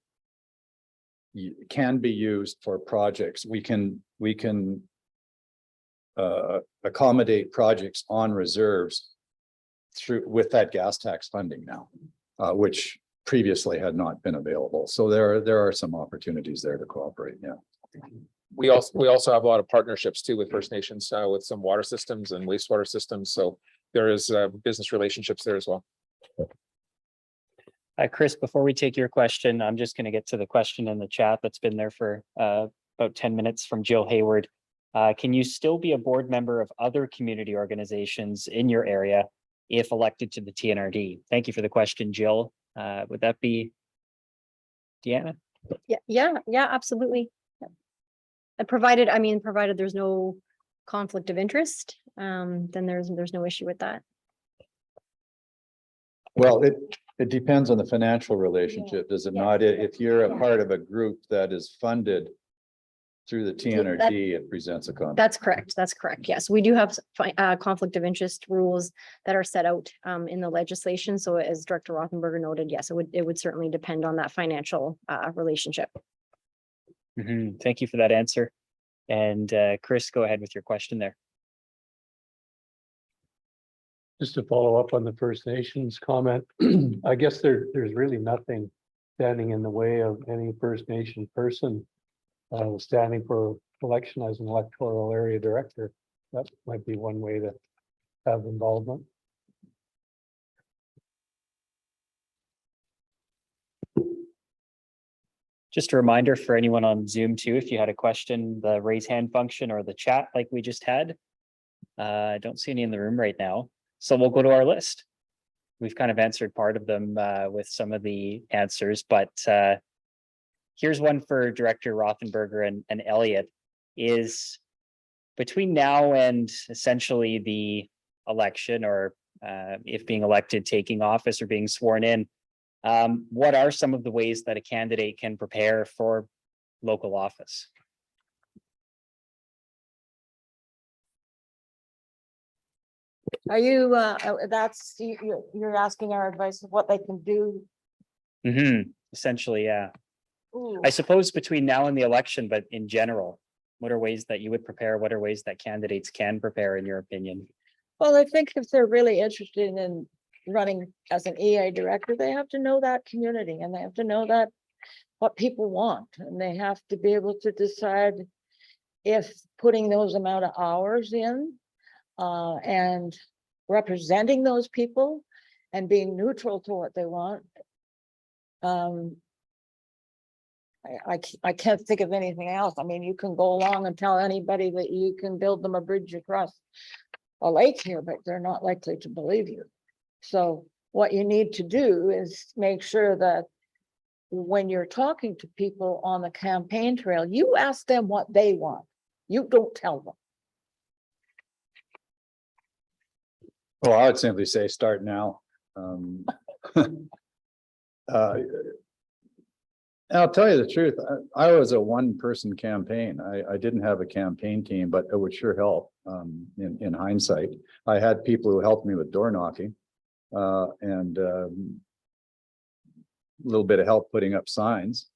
Speaker 4: can be used for projects. We can accommodate projects on reserves with that gas tax funding now, which previously had not been available. So there are some opportunities there to cooperate. Yeah.
Speaker 8: We also have a lot of partnerships too with First Nations, with some water systems and wastewater systems. So there is business relationships there as well.
Speaker 2: Chris, before we take your question, I'm just going to get to the question in the chat that's been there for about 10 minutes from Jill Hayward. Can you still be a board member of other community organizations in your area if elected to the TNRD? Thank you for the question, Jill. Would that be Deanna?
Speaker 1: Yeah, absolutely. Provided there's no conflict of interest, then there's no issue with that.
Speaker 4: Well, it depends on the financial relationship, does it not? If you're a part of a group that is funded through the TNRD, it presents a conflict.
Speaker 1: That's correct. Yes, we do have conflict of interest rules that are set out in the legislation. So as Director Rothenberger noted, yes, it would certainly depend on that financial relationship.
Speaker 2: Thank you for that answer. And Chris, go ahead with your question there.
Speaker 3: Just to follow up on the First Nations comment, I guess there's really nothing standing in the way of any First Nation person standing for election as an electoral area director. That might be one way to have involvement.
Speaker 2: Just a reminder for anyone on Zoom too, if you had a question, the raise hand function or the chat like we just had. I don't see any in the room right now. So we'll go to our list. We've kind of answered part of them with some of the answers, but here's one for Director Rothenberger and Elliot. Is between now and essentially the election, or if being elected, taking office or being sworn in, what are some of the ways that a candidate can prepare for local office?
Speaker 7: Are you, you're asking our advice of what they can do?
Speaker 2: Essentially, yeah.
Speaker 7: Ooh.
Speaker 2: I suppose between now and the election, but in general, what are ways that you would prepare? What are ways that candidates can prepare, in your opinion?
Speaker 7: Well, I think if they're really interested in running as an EA director, they have to know that community, and they have to know that what people want, and they have to be able to decide if putting those amount of hours in and representing those people and being neutral to what they want. I can't think of anything else. I mean, you can go along and tell anybody that you can build them a bridge across a lake here, but they're not likely to believe you. So what you need to do is make sure that when you're talking to people on the campaign trail, you ask them what they want. You don't tell them.
Speaker 4: Well, I would simply say start now. I'll tell you the truth. I was a one-person campaign. I didn't have a campaign team, but it would sure help. In hindsight, I had people who helped me with door knocking and a little bit of help putting up signs.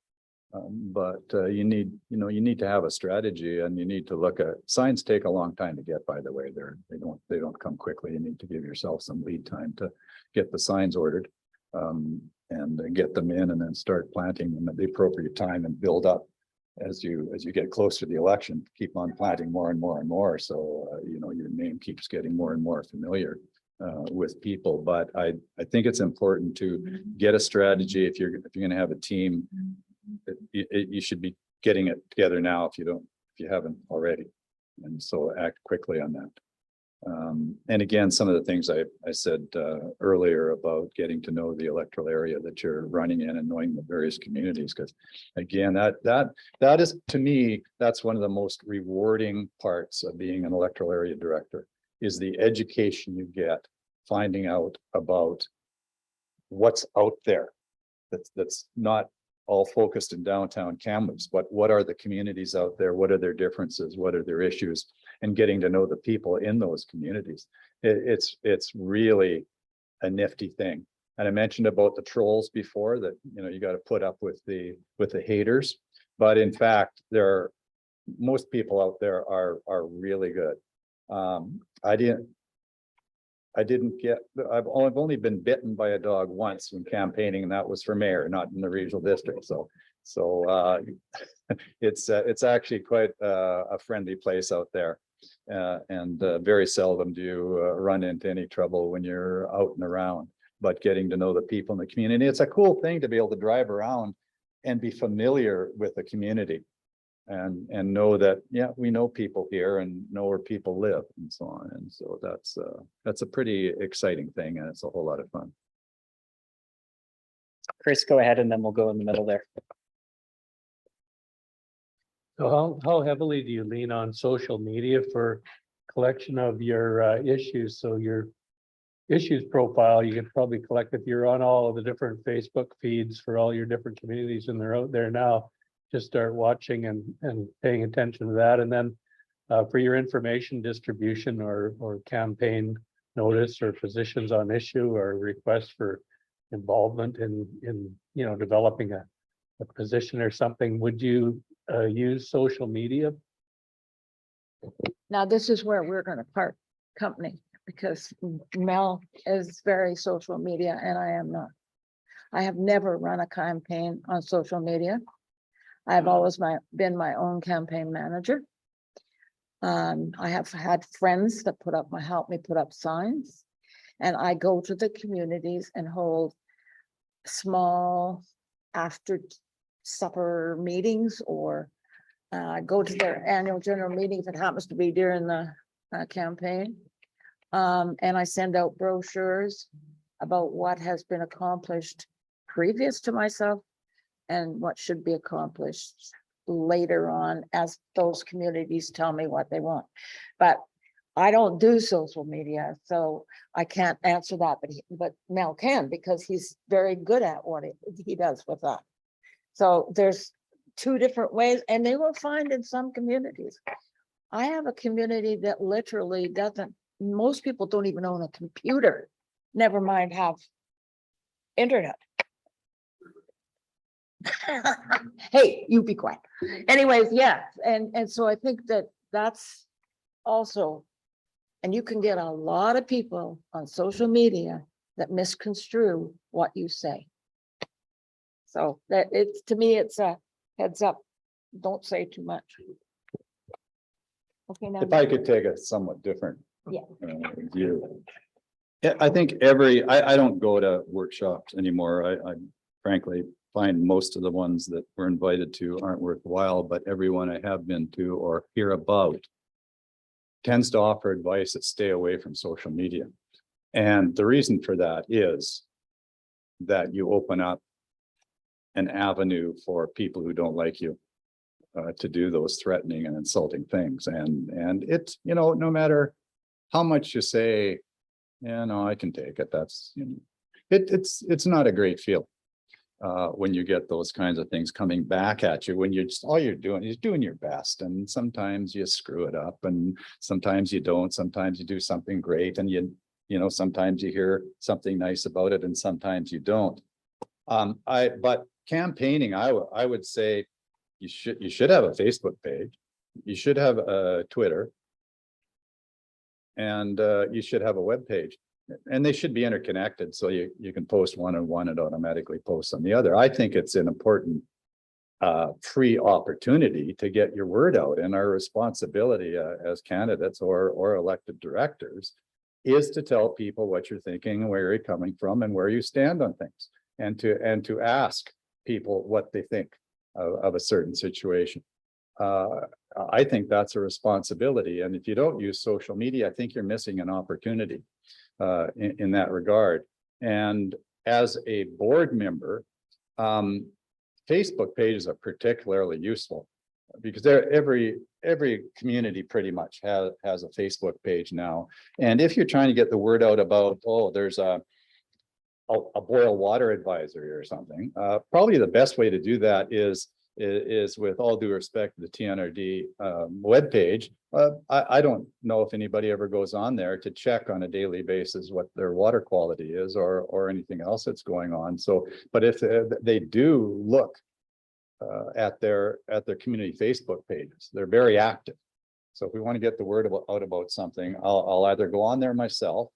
Speaker 4: But you need to have a strategy, and you need to look at signs. Take a long time to get, by the way. They don't come quickly. You need to give yourself some lead time to get the signs ordered and get them in, and then start planting them at the appropriate time and build up as you get closer to the election. Keep on planting more and more and more, so your name keeps getting more and more familiar with people. But I think it's important to get a strategy. If you're going to have a team, you should be getting it together now if you haven't already, and so act quickly on that. And again, some of the things I said earlier about getting to know the electoral area that you're running in and knowing the various communities, because again, that is, to me, that's one of the most rewarding parts of being an electoral area director, is the education you get finding out about what's out there that's not all focused in downtown Kamloops, but what are the communities out there? What are their differences? What are their issues? And getting to know the people in those communities. It's really a nifty thing. And I mentioned about the trolls before, that you got to put up with the haters, but in fact, most people out there are really good. I've only been bitten by a dog once when campaigning, and that was for mayor, not in the regional district. So So it's actually quite a friendly place out there. And very seldom do you run into any trouble when you're out and around. But getting to know the people in the community, it's a cool thing to be able to drive around and be familiar with the community. And know that, yeah, we know people here and know where people live and so on. And so that's a pretty exciting thing, and it's a whole lot of fun.
Speaker 2: Chris, go ahead and then we'll go in the middle there.
Speaker 3: So how heavily do you lean on social media for collection of your issues? So your issues profile, you could probably collect if you're on all of the different Facebook feeds for all your different communities, and they're out there now. Just start watching and paying attention to that. And then for your information distribution or campaign notice or positions on issue or requests for involvement in developing a position or something, would you use social media?
Speaker 7: Now, this is where we're gonna part company, because Mel is very social media and I am not. I have never run a campaign on social media. I've always been my own campaign manager. I have had friends that help me put up signs. And I go to the communities and hold small after supper meetings, or go to their annual general meeting if it happens to be during the campaign. And I send out brochures about what has been accomplished previous to myself and what should be accomplished later on as those communities tell me what they want. But I don't do social media, so I can't answer that, but Mel can, because he's very good at what he does with that. So there's two different ways, and they will find in some communities. I have a community that literally doesn't, most people don't even own a computer, never mind have internet. Hey, you be quiet. Anyways, yeah, and so I think that's also, and you can get a lot of people on social media that misconstrue what you say. So that it's, to me, it's a heads up, don't say too much. Okay, now.
Speaker 4: If I could take a somewhat different
Speaker 7: Yeah.
Speaker 4: view. Yeah, I think I don't go to workshops anymore. I frankly find most of the ones that we're invited to aren't worthwhile, but everyone I have been to or hear about tends to offer advice that stay away from social media. And the reason for that is that you open up an avenue for people who don't like you to do those threatening and insulting things. And it's, no matter how much you say, yeah, no, I can take it. That's, it's not a great feeling when you get those kinds of things coming back at you, when you're just, all you're doing is doing your best. And sometimes you screw it up and sometimes you don't, sometimes you do something great and sometimes you hear something nice about it and sometimes you don't. But campaigning, I would say you should have a Facebook page. You should have a Twitter. And you should have a web page, and they should be interconnected. So you can post one on one and automatically post on the other. I think it's an important free opportunity to get your word out, and our responsibility as candidates or elected directors is to tell people what you're thinking and where you're coming from and where you stand on things, and to ask people what they think of a certain situation. I think that's a responsibility. And if you don't use social media, I think you're missing an opportunity in that regard. And as a board member, Facebook pages are particularly useful because every community pretty much has a Facebook page now. And if you're trying to get the word out about, oh, there's a boil water advisory or something, probably the best way to do that is with all due respect to the Tnrd webpage. I don't know if anybody ever goes on there to check on a daily basis what their water quality is or anything else that's going on. So, but if they do look at their community Facebook pages, they're very active. So if we want to get the word out about something, I'll either go on there myself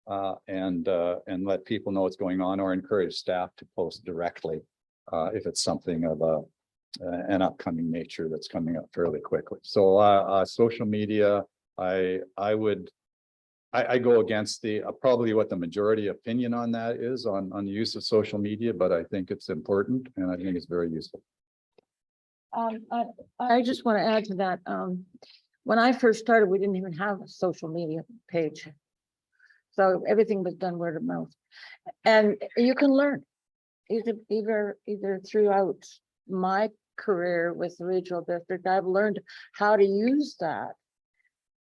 Speaker 4: and let people know what's going on, or encourage staff to post directly if it's something of an upcoming nature that's coming up fairly quickly. So social media, I go against the probably what the majority opinion on that is on the use of social media, but I think it's important and I think it's very useful.
Speaker 7: I just want to add to that. When I first started, we didn't even have a social media page. So everything was done word of mouth. And you can learn either throughout my career with the regional district, I've learned how to use that,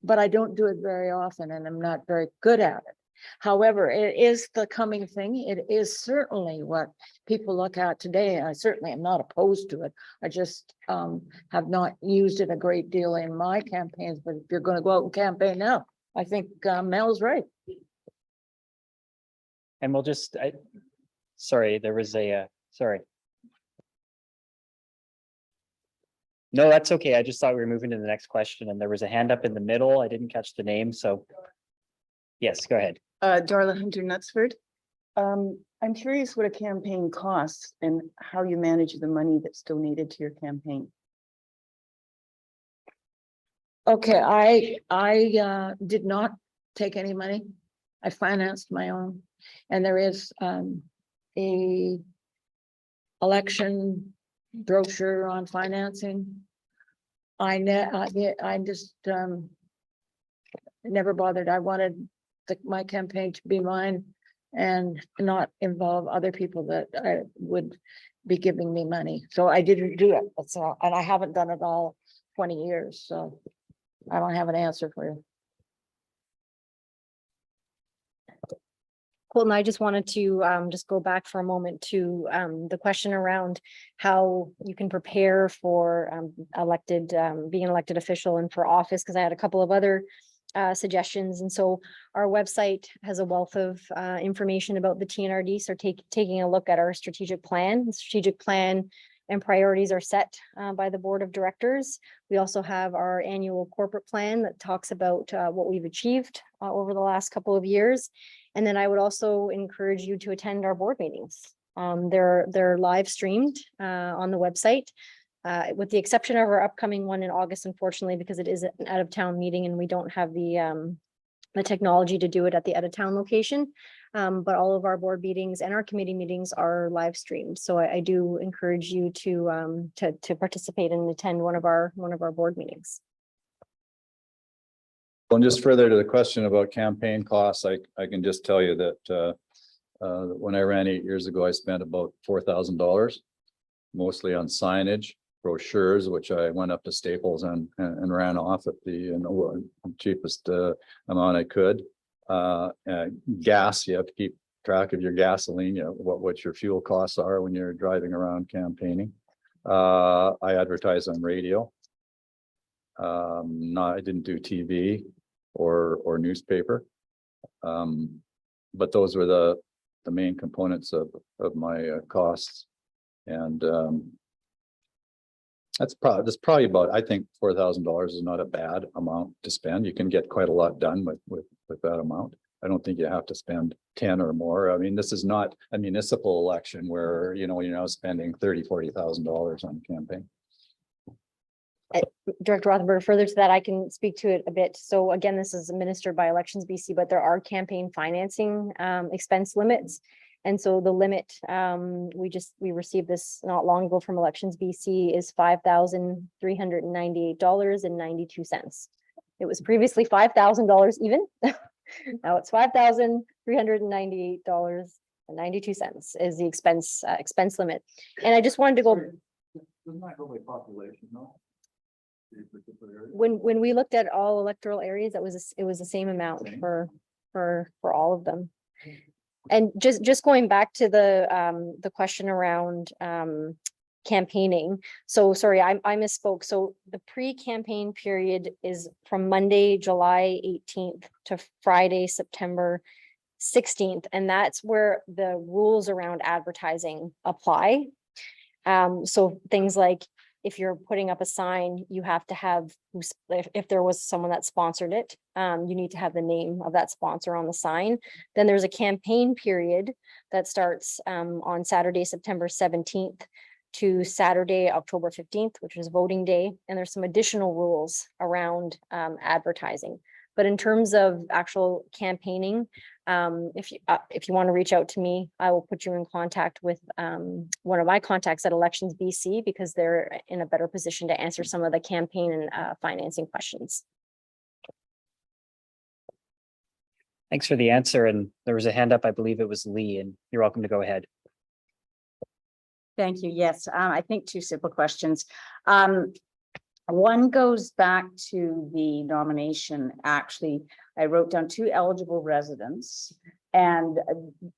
Speaker 7: but I don't do it very often and I'm not very good at it. However, it is the coming thing. It is certainly what people look at today. I certainly am not opposed to it. I just have not used it a great deal in my campaigns, but if you're going to go out and campaign now, I think Mel's right.
Speaker 2: And we'll just, sorry, there was sorry. No, that's okay. I just thought we were moving to the next question and there was a hand up in the middle. I didn't catch the name, so. Yes, go ahead.
Speaker 11: Darla Hunter Knutsford. I'm curious what a campaign costs and how you manage the money that's donated to your campaign.
Speaker 7: Okay, I did not take any money. I financed my own, and there is a election brochure on financing. I just never bothered. I wanted my campaign to be mine and not involve other people that I would be giving me money. So I didn't do it. That's all, and I haven't done it all 20 years. So I don't have an answer for you.
Speaker 1: Colton, I just wanted to just go back for a moment to the question around how you can prepare for being an elected official and for office, because I had a couple of other suggestions. And so our website has a wealth of information about the TNRD. So taking a look at our strategic plan. The strategic plan and priorities are set by the board of directors. We also have our annual corporate plan that talks about what we've achieved over the last couple of years. And then I would also encourage you to attend our board meetings. They're live streamed on the website, with the exception of our upcoming one in August, unfortunately, because it is an out-of-town meeting and we don't have the technology to do it at the out-of-town location. But all of our board meetings and our committee meetings are live streamed. So I do encourage you to participate and attend one of our board meetings.
Speaker 4: Well, and just further to the question about campaign costs, I can just tell you that when I ran 8 years ago, I spent about $4,000, mostly on signage, brochures, which I went up to Staples and ran off at the cheapest amount I could. Gas, you have to keep track of your gasoline, what your fuel costs are when you're driving around campaigning. I advertise on radio. I didn't do TV or newspaper. But those were the main components of my costs. And that's probably about, I think $4,000 is not a bad amount to spend. You can get quite a lot done with that amount. I don't think you have to spend 10 or more. I mean, this is not a municipal election where, you're now spending $30,000, $40,000 on a campaign.
Speaker 1: Director Rothenberg, further to that, I can speak to it a bit. So again, this is administered by Elections BC, but there are campaign financing expense limits. And so the limit, we received this not long ago from Elections BC, is $5,398.92. It was previously $5,000 even. Now it's $5,398.92 is the expense limit. And I just wanted to go.
Speaker 4: Isn't that really population, no?
Speaker 1: When we looked at all electoral areas, it was the same amount for all of them. And just going back to the question around campaigning. So sorry, I misspoke. So the pre-campaign period is from Monday, July 18th to Friday, September 16th. And that's where the rules around advertising apply. So things like if you're putting up a sign, you have to have, if there was someone that sponsored it, you need to have the name of that sponsor on the sign. Then there's a campaign period that starts on Saturday, September 17th to Saturday, October 15th, which is voting day. And there's some additional rules around advertising. But in terms of actual campaigning, if you want to reach out to me, I will put you in contact with one of my contacts at Elections BC, because they're in a better position to answer some of the campaign and financing questions.
Speaker 2: Thanks for the answer. And there was a hand up, I believe it was Lee, and you're welcome to go ahead.
Speaker 6: Thank you. Yes, I think two simple questions. One goes back to the nomination. Actually, I wrote down 2 eligible residents. And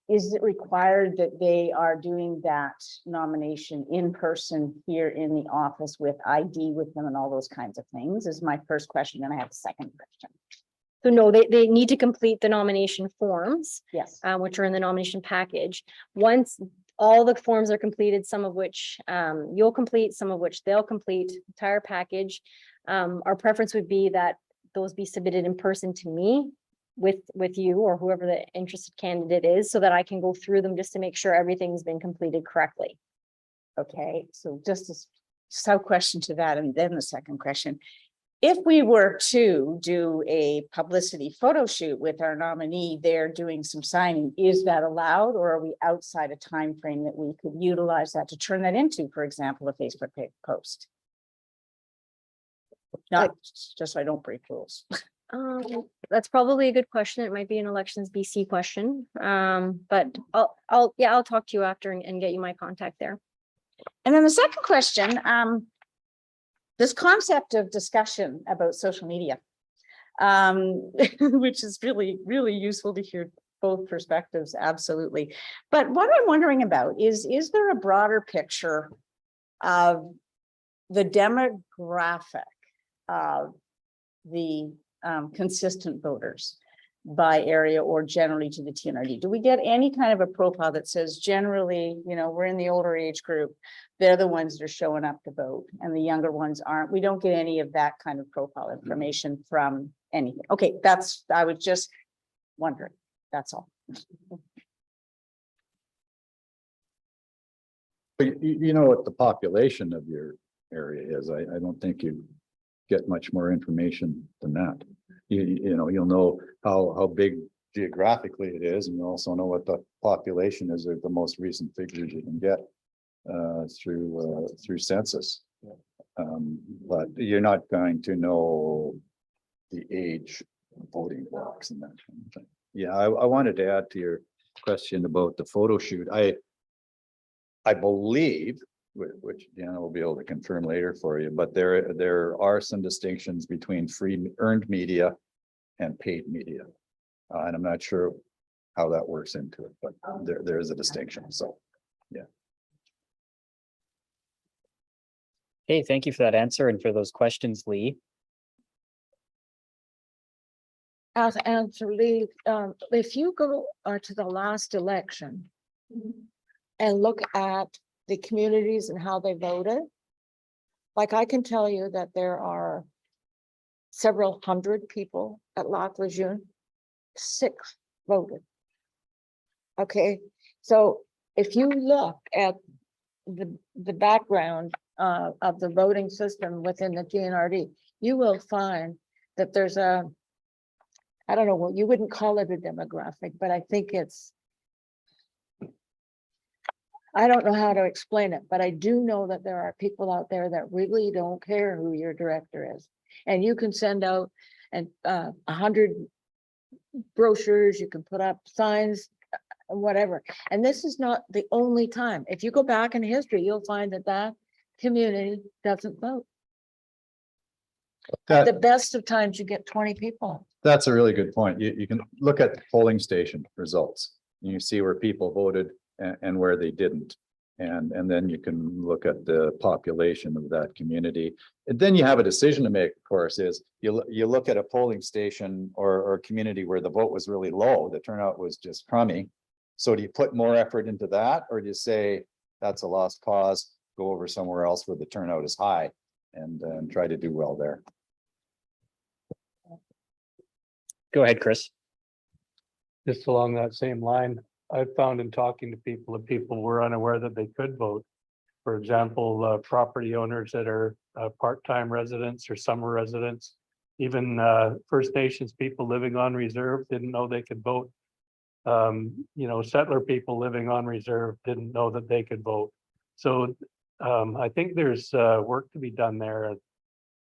Speaker 6: is it required that they are doing that nomination in person here in the office with ID with them and all those kinds of things? Is my first question. Then I have a second question.
Speaker 1: So no, they need to complete the nomination forms,
Speaker 6: Yes.
Speaker 1: which are in the nomination package. Once all the forms are completed, some of which you'll complete, some of which they'll complete, entire package. Our preference would be that those be submitted in person to me with you or whoever the interested candidate is, so that I can go through them just to make sure everything's been completed correctly.
Speaker 6: Okay, so just a sub question to that, and then the second question. If we were to do a publicity photo shoot with our nominee there doing some signing, is that allowed, or are we outside a time frame that we could utilize that to turn that into, for example, a Facebook post? Not just so I don't break rules.
Speaker 1: That's probably a good question. It might be an Elections BC question. But I'll talk to you after and get you my contact there.
Speaker 6: And then the second question, this concept of discussion about social media, which is really, really useful to hear both perspectives, absolutely. But what I'm wondering about is there a broader picture of the demographic of the consistent voters by area or generally to the Tnrd? Do we get any kind of a profile that says generally, you know, we're in the older age group, they're the ones that are showing up to vote and the younger ones aren't? We don't get any of that kind of profile information from anything. Okay, I was just wondering, that's all.
Speaker 4: But you know what the population of your area is. I don't think you get much more information than that. You know, you'll know how big geographically it is, and you also know what the population is at the most recent figures you can get through census. But you're not going to know the age voting blocks and that kind of thing. Yeah, I wanted to add to your question about the photo shoot. I believe, which Deanna will be able to confirm later for you, but there are some distinctions between free earned media and paid media. And I'm not sure how that works into it, but there is a distinction. So, yeah.
Speaker 2: Okay, thank you for that answer and for those questions, Lee.
Speaker 7: As answer, Lee, if you go to the last election and look at the communities and how they voted, like I can tell you that there are several hundred people at Lac Lejeune, 6 voted. Okay, so if you look at the background of the voting system within the Tnrd, you will find that there's I don't know what you wouldn't call it a demographic, but I think I don't know how to explain it, but I do know that there are people out there that really don't care who your director is. And you can send out 100 brochures, you can put up signs, whatever. And this is not the only time. If you go back in history, you'll find that community doesn't vote. At the best of times, you get 20 people.
Speaker 4: That's a really good point. You can look at polling station results. You see where people voted and where they didn't. And then you can look at the population of that community. And then you have a decision to make, of course, is you look at a polling station or community where the vote was really low, the turnout was just crummy. So do you put more effort into that, or do you say that's a lost cause? go over somewhere else where the turnout is high and try to do well there.
Speaker 2: Go ahead, Chris.
Speaker 3: Just along that same line, I found in talking to people that people were unaware that they could vote. For example, property owners that are part-time residents or summer residents. Even First Nations people living on reserve didn't know they could vote. Settler people living on reserve didn't know that they could vote. So I think there's work to be done there.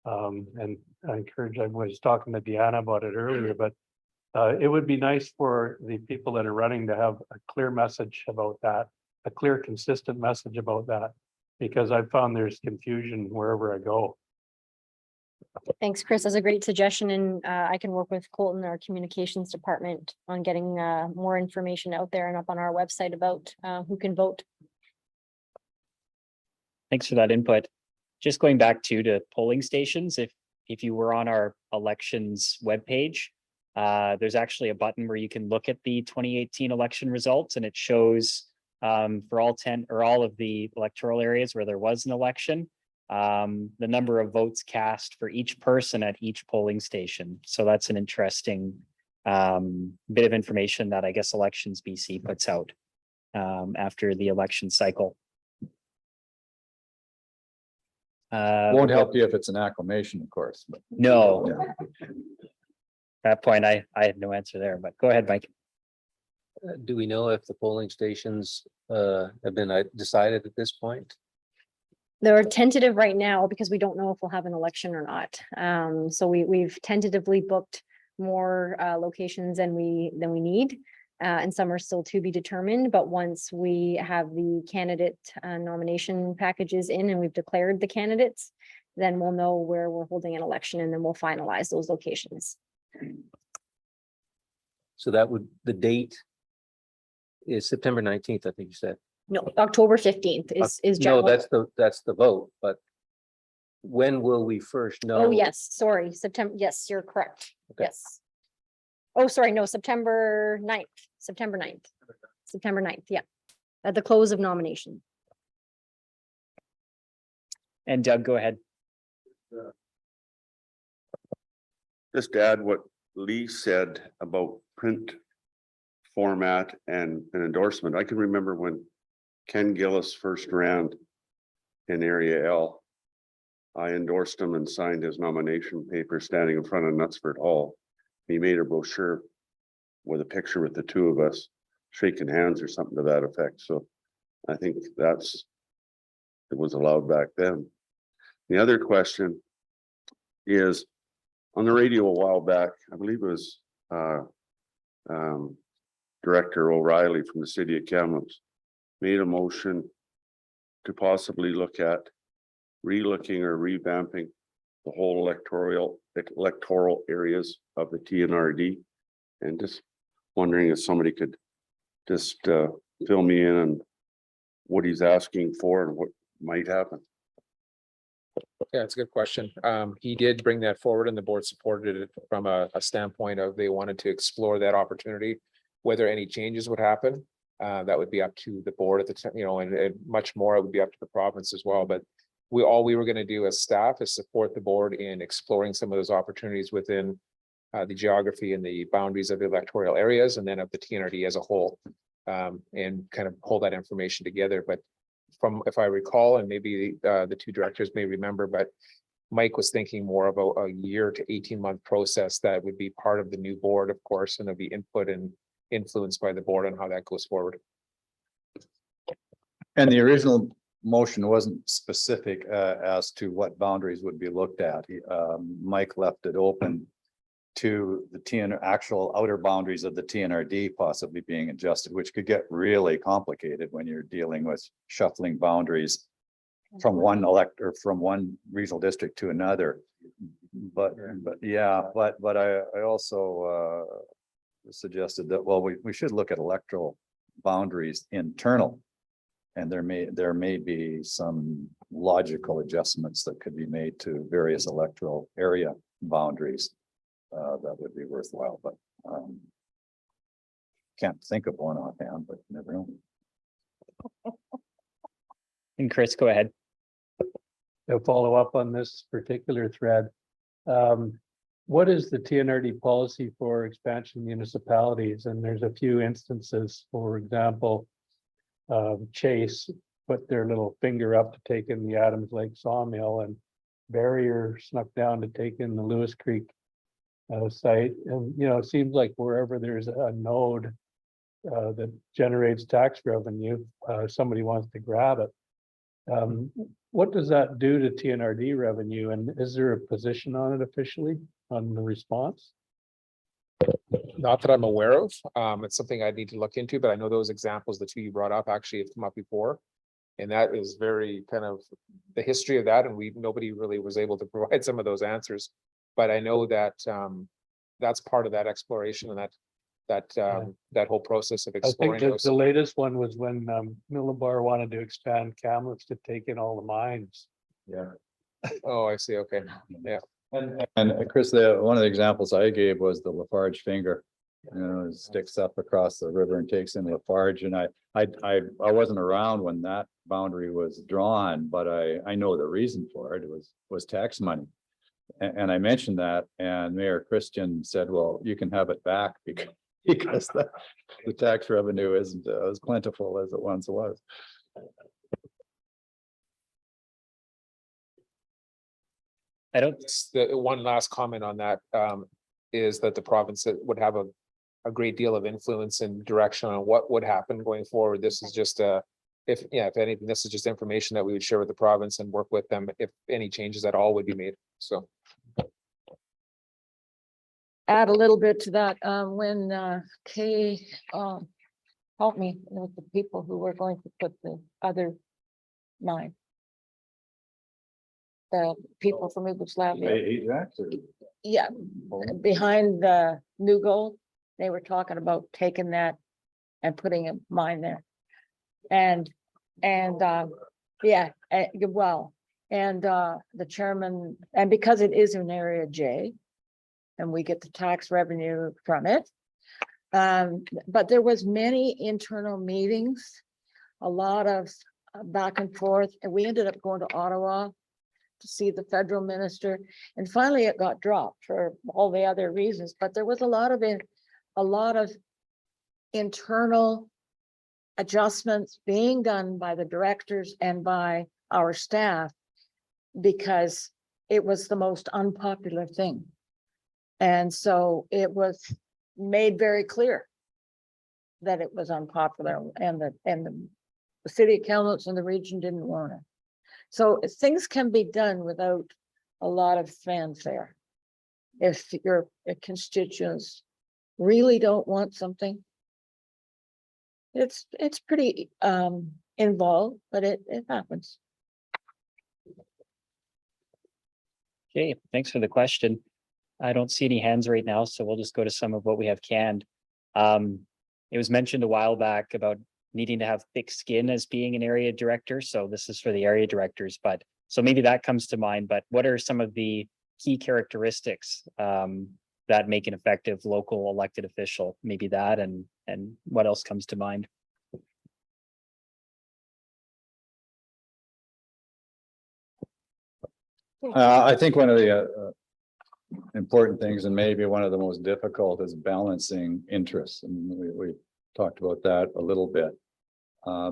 Speaker 3: And I encourage, I was talking to Deanna about it earlier, but it would be nice for the people that are running to have a clear message about that, a clear, consistent message about that, because I've found there's confusion wherever I go.
Speaker 1: Thanks, Chris. That's a great suggestion, and I can work with Colton, our communications department, on getting more information out there and up on our website about who can vote.
Speaker 2: Thanks for that input. Just going back to polling stations, if you were on our elections webpage, there's actually a button where you can look at the 2018 election results, and it shows for all 10 or all of the electoral areas where there was an election, the number of votes cast for each person at each polling station. So that's an interesting bit of information that I guess Elections BC puts out after the election cycle.
Speaker 4: Won't help you if it's an acclamation, of course, but.
Speaker 2: No.
Speaker 4: Yeah.
Speaker 2: That point, I had no answer there, but go ahead, Mike.
Speaker 9: Do we know if the polling stations have been decided at this point?
Speaker 1: They're tentative right now because we don't know if we'll have an election or not. So we've tentatively booked more locations than we need. And some are still to be determined, but once we have the candidate nomination packages in and we've declared the candidates, then we'll know where we're holding an election, and then we'll finalize those locations.
Speaker 9: So that would, the date is September 19th, I think you said.
Speaker 1: No, October 15th is
Speaker 9: No,
Speaker 1: general.
Speaker 9: that's the vote, but when will we first know?
Speaker 1: Oh, yes, sorry, September, yes, you're correct,
Speaker 9: Okay.
Speaker 1: yes. Oh, sorry, no, September 9th, September 9th, yeah, at the close of nomination.
Speaker 2: And Doug, go ahead.
Speaker 5: Just to add what Lee said about print format and an endorsement. I can remember when Ken Gillis first ran in Area L. I endorsed him and signed his nomination paper standing in front of Knutsford Hall. He made a brochure with a picture with the two of us shaking hands or something to that effect. So I think it was allowed back then. The other question is, on the radio a while back, I believe it was Director O'Reilly from the city of Kamloops made a motion to possibly look at relooking or revamping the whole electoral areas of the Tnrd, and just wondering if somebody could just fill me in on what he's asking for and what might happen.
Speaker 8: Yeah, it's a good question. He did bring that forward and the board supported it from a standpoint of they wanted to explore that opportunity. Whether any changes would happen, that would be up to the board at the time, and much more, it would be up to the province as well. But all we were going to do as staff is support the board in exploring some of those opportunities within the geography and the boundaries of the electoral areas and then of the Tnrd as a whole, and kind of pull that information together. But if I recall, and maybe the two directors may remember, but Mike was thinking more about a year to 18-month process that would be part of the new board, of course, and it'll be input and influenced by the board on how that goes forward.
Speaker 4: And the original motion wasn't specific as to what boundaries would be looked at. Mike left it open to the actual outer boundaries of the Tnrd possibly being adjusted, which could get really complicated when you're dealing with shuffling boundaries from one regional district to another. But I also suggested that, well, we should look at electoral boundaries internal. And there may be some logical adjustments that could be made to various electoral area boundaries. That would be worthwhile, but can't think of one offhand, but never know.
Speaker 2: And Chris, go ahead.
Speaker 3: to follow up on this particular thread. What is the TNRD policy for expansion municipalities? And there's a few instances, for example, Chase put their little finger up to take in the Adams Lake sawmill, and Barrier snuck down to take in the Lewis Creek site. And, you know, it seems like wherever there's a node that generates tax revenue, somebody wants to grab it. What does that do to TNRD revenue? And is there a position on it officially on the response?
Speaker 8: Not that I'm aware of. It's something I need to look into, but I know those examples, the two you brought up, actually have come up before. And that is very kind of the history of that, and nobody really was able to provide some of those answers. But I know that that's part of that exploration and that whole process of
Speaker 3: I think
Speaker 8: exploring
Speaker 3: that
Speaker 8: those.
Speaker 3: the latest one was when Millibar wanted to expand Kamloops to take in all the mines.
Speaker 4: Yeah.
Speaker 8: Oh, I see. Okay. Yeah.
Speaker 4: And Chris, one of the examples I gave was the Lafarge finger. You know, it sticks up across the river and takes in Lafarge, and I wasn't around when that boundary was drawn, but I know the reason for it. It was tax money. And I mentioned that, and Mayor Christian said, well, you can have it back because the tax revenue isn't as plentiful as it once was.
Speaker 2: I don't,
Speaker 8: The one last comment on that is that the province would have a great deal of influence and direction on what would happen going forward. This is just if anything, this is just information that we would share with the province and work with them if any changes at all would be made. So.
Speaker 7: Add a little bit to that, when Kay helped me with the people who were going to put the other mine. The people from Yugoslavia. Yeah, behind the new gold, they were talking about taking that and putting a mine there. And the chairman, and because it is an area J, and we get the tax revenue from it. But there was many internal meetings, a lot of back and forth, and we ended up going to Ottawa to see the federal minister, and finally it got dropped for all the other reasons. But there was a lot of internal adjustments being done by the directors and by our staff because it was the most unpopular thing. And so it was made very clear that it was unpopular, and the city of Kamloops and the region didn't want it. So things can be done without a lot of fanfare. If your constituents really don't want something, it's pretty involved, but it happens.
Speaker 2: okay, thanks for the question. I don't see any hands right now, so we'll just go to some of what we have canned. It was mentioned a while back about needing to have thick skin as being an area director. So this is for the area directors, but so maybe that comes to mind. But what are some of the key characteristics that make an effective local elected official? Maybe that, and what else comes to mind?
Speaker 4: I think one of the important things, and maybe one of the most difficult, is balancing interests. And we talked about that a little bit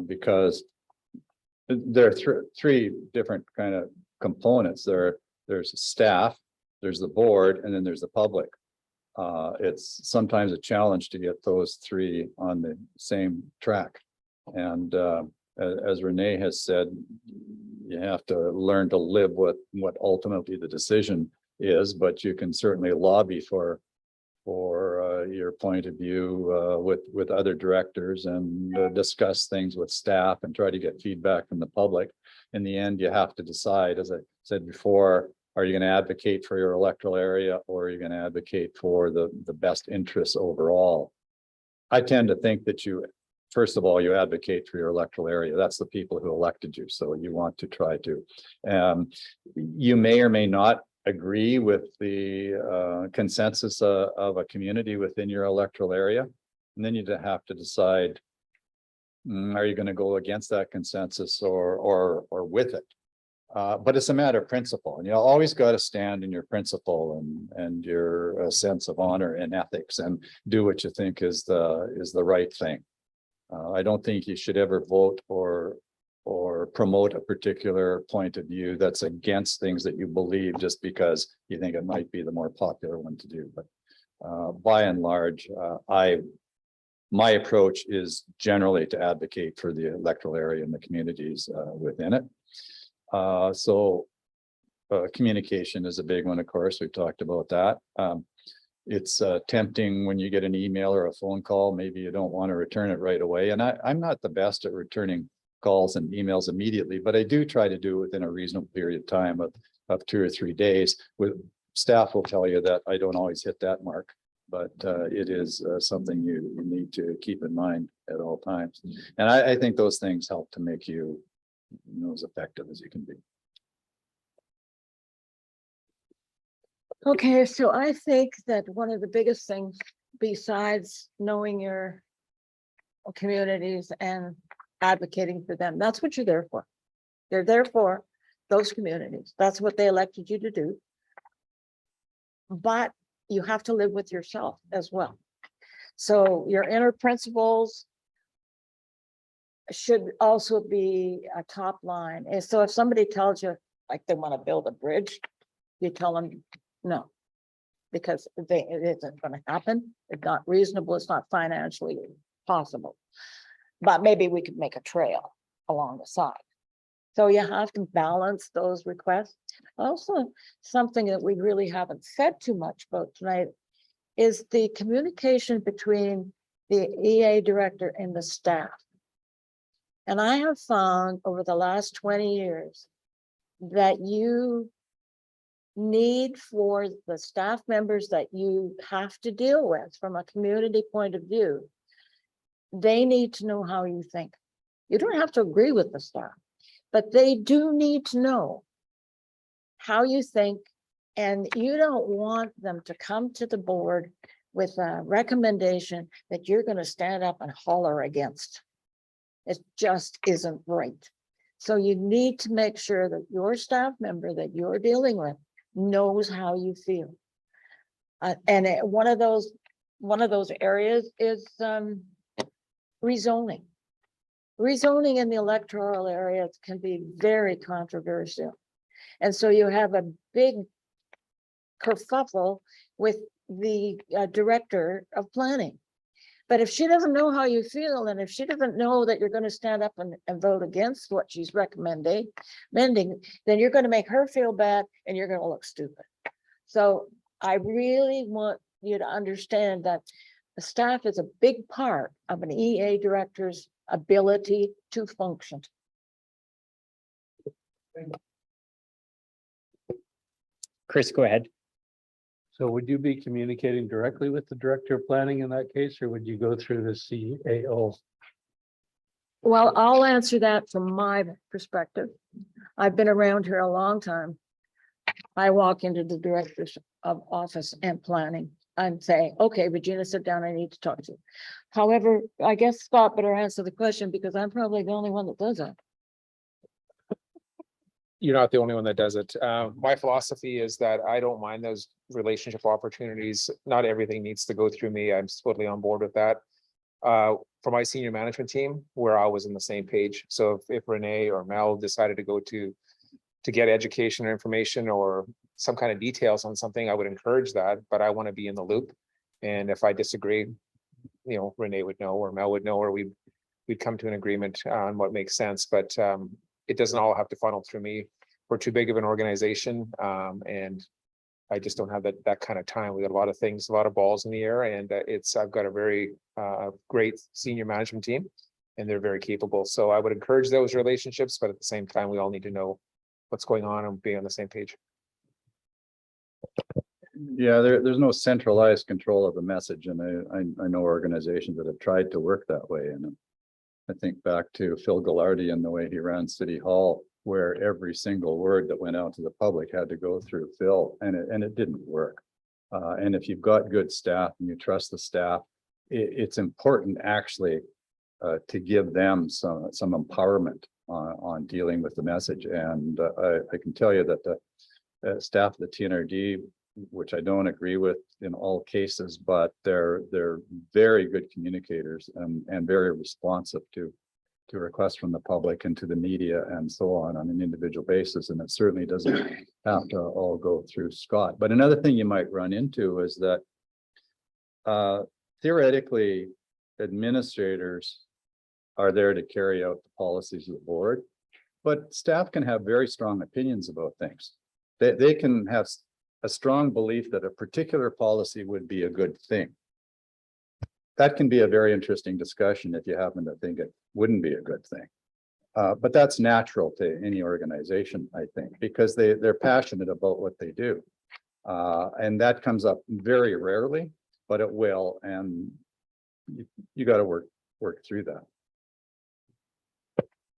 Speaker 4: because there are three different kind of components. There's staff, there's the board, and then there's the public. It's sometimes a challenge to get those three on the same track. And as Renee has said, you have to learn to live with what ultimately the decision is, but you can certainly lobby for your point of view with other directors and discuss things with staff and try to get feedback from the public. In the end, you have to decide, as I said before, are you going to advocate for your electoral area, or are you going to advocate for the best interests overall? I tend to think that first of all, you advocate for your electoral area. That's the people who elected you. So you want to try to, you may or may not agree with the consensus of a community within your electoral area. And then you have to decide, are you going to go against that consensus or with it? But it's a matter of principle, and you always got to stand in your principle and your sense of honor and ethics, and do what you think is the right thing. I don't think you should ever vote or promote a particular point of view that's against things that you believe just because you think it might be the more popular one to do. But by and large, my approach is generally to advocate for the electoral area and the communities within it. Communication is a big one, of course. We've talked about that. It's tempting when you get an email or a phone call, maybe you don't want to return it right away. And I'm not the best at returning calls and emails immediately, but I do try to do it within a reasonable period of time of 2 or 3 days. With staff will tell you that I don't always hit that mark, but it is something you need to keep in mind at all times. And I think those things help to make you as effective as you can be.
Speaker 7: Okay, so I think that one of the biggest things, besides knowing your communities and advocating for them, that's what you're there for. You're there for those communities. That's what they elected you to do. But you have to live with yourself as well. So your inner principles should also be a top line. And so if somebody tells you, like, they want to build a bridge, you tell them no, because it isn't going to happen. It's not reasonable. It's not financially possible. But maybe we could make a trail along the side. So you have to balance those requests. Also, something that we really haven't said too much about tonight is the communication between the EA director and the staff. And I have found over the last 20 years that you need for the staff members that you have to deal with from a community point of view, they need to know how you think. You don't have to agree with the staff, but they do need to know how you think, and you don't want them to come to the board with a recommendation that you're going to stand up and holler against. It just isn't right. So you need to make sure that your staff member that you're dealing with knows how you feel. One of those areas is rezoning. Rezoning in the electoral areas can be very controversial. And so you have a big kerfuffle with the director of planning. But if she doesn't know how you feel, and if she doesn't know that you're going to stand up and vote against what she's recommending, then you're going to make her feel bad and you're going to look stupid. So I really want you to understand that the staff is a big part of an EA director's ability to function.
Speaker 2: Chris, go ahead.
Speaker 3: So would you be communicating directly with the director of planning in that case, or would you go through the CAO?
Speaker 7: Well, I'll answer that from my perspective. I've been around here a long time. I walk into the director's of office and planning and say, okay, Regina, sit down, I need to talk to you. However, I guess Scott better answer the question because I'm probably the only one that does that.
Speaker 8: You're not the only one that does it. My philosophy is that I don't mind those relationship opportunities. Not everything needs to go through me. I'm totally on board with that. For my senior management team, we're always on the same page. So if Renee or Mel decided to go to get education or information or some kind of details on something, I would encourage that, but I want to be in the loop. And if I disagree, Renee would know, or Mel would know, or we'd come to an agreement on what makes sense. But it doesn't all have to funnel through me. We're too big of an organization, and I just don't have that kind of time. We got a lot of things, a lot of balls in the air, and I've got a very great senior management team, and they're very capable. So I would encourage those relationships, but at the same time, we all need to know what's going on and be on the same page.
Speaker 4: Yeah, there's no centralized control of the message, and I know organizations that have tried to work that way. And I think back to Phil Ghilardi and the way he ran City Hall, where every single word that went out to the public had to go through Phil, and it didn't work. And if you've got good staff and you trust the staff, it's important actually to give them some empowerment on dealing with the message. And I can tell you that the staff of the TNRD, which I don't agree with in all cases, but they're very good communicators and very responsive to requests from the public and to the media and so on an individual basis. And it certainly doesn't have to all go through Scott. But another thing you might run into is that theoretically, administrators are there to carry out the policies of the board, but staff can have very strong opinions about things. They can have a strong belief that a particular policy would be a good thing. That can be a very interesting discussion if you happen to think it wouldn't be a good thing. But that's natural to any organization, I think, because they're passionate about what they do. And that comes up very rarely, but it will, and you got to work through that.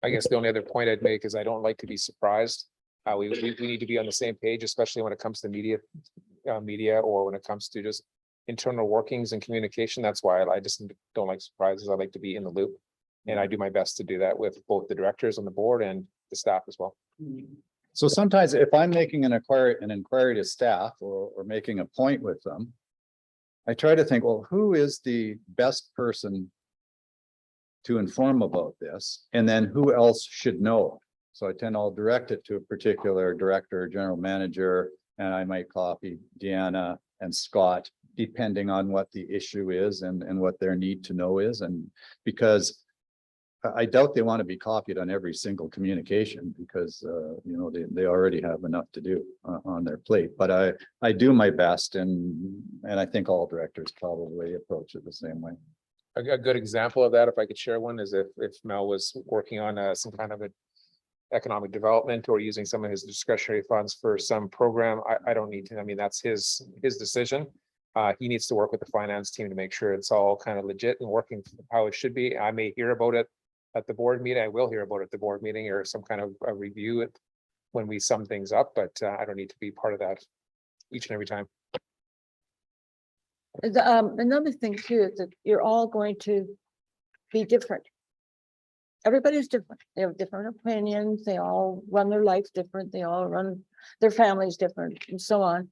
Speaker 8: I guess the only other point I'd make is I don't like to be surprised. We need to be on the same page, especially when it comes to media, or when it comes to just internal workings and communication. That's why I just don't like surprises. I like to be in the loop, and I do my best to do that with both the directors on the board and the staff as well.
Speaker 4: So sometimes if I'm making an inquiry to staff or making a point with them, I try to think, well, who is the best person to inform about this? And then who else should know? So I'll direct it to a particular director, general manager, and I might copy Deanna and Scott, depending on what the issue is and what their need to know is. And because I doubt they want to be copied on every single communication, because they already have enough to do on their plate. But I do my best, and I think all directors probably approach it the same way.
Speaker 8: A good example of that, if I could share one, is if Mel was working on some kind of an economic development or using some of his discretionary funds for some program, I don't need to. I mean, that's his decision. He needs to work with the finance team to make sure it's all kind of legit and working how it should be. I may hear about it at the board meeting. I will hear about it at the board meeting or some kind of a review when we sum things up, but I don't need to be part of that each and every time.
Speaker 7: Another thing too is that you're all going to be different. Everybody's different. They have different opinions. They all run their lives different. They all run their families different and so on.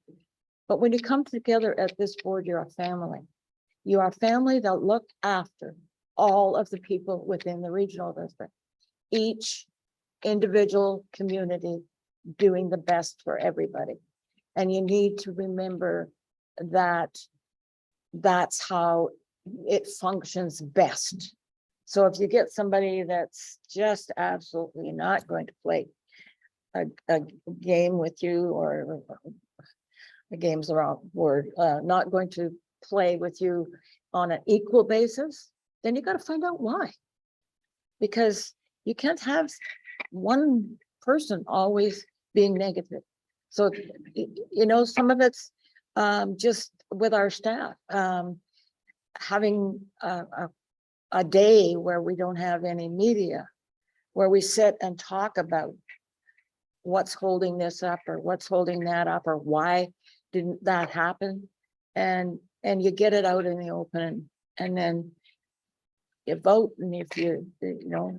Speaker 7: But when you come together at this board, you're a family. You are a family that look after all of the people within the regional district. Each individual community doing the best for everybody. And you need to remember that that's how it functions best. So if you get somebody that's just absolutely not going to play a game with you, or the game's the wrong word, not going to play with you on an equal basis, then you got to find out why. Because you can't have one person always being negative. So, some of it's just with our staff, having a day where we don't have any media, where we sit and talk about what's holding this up or what's holding that up or why didn't that happen, and you get it out in the open, and then you vote, and if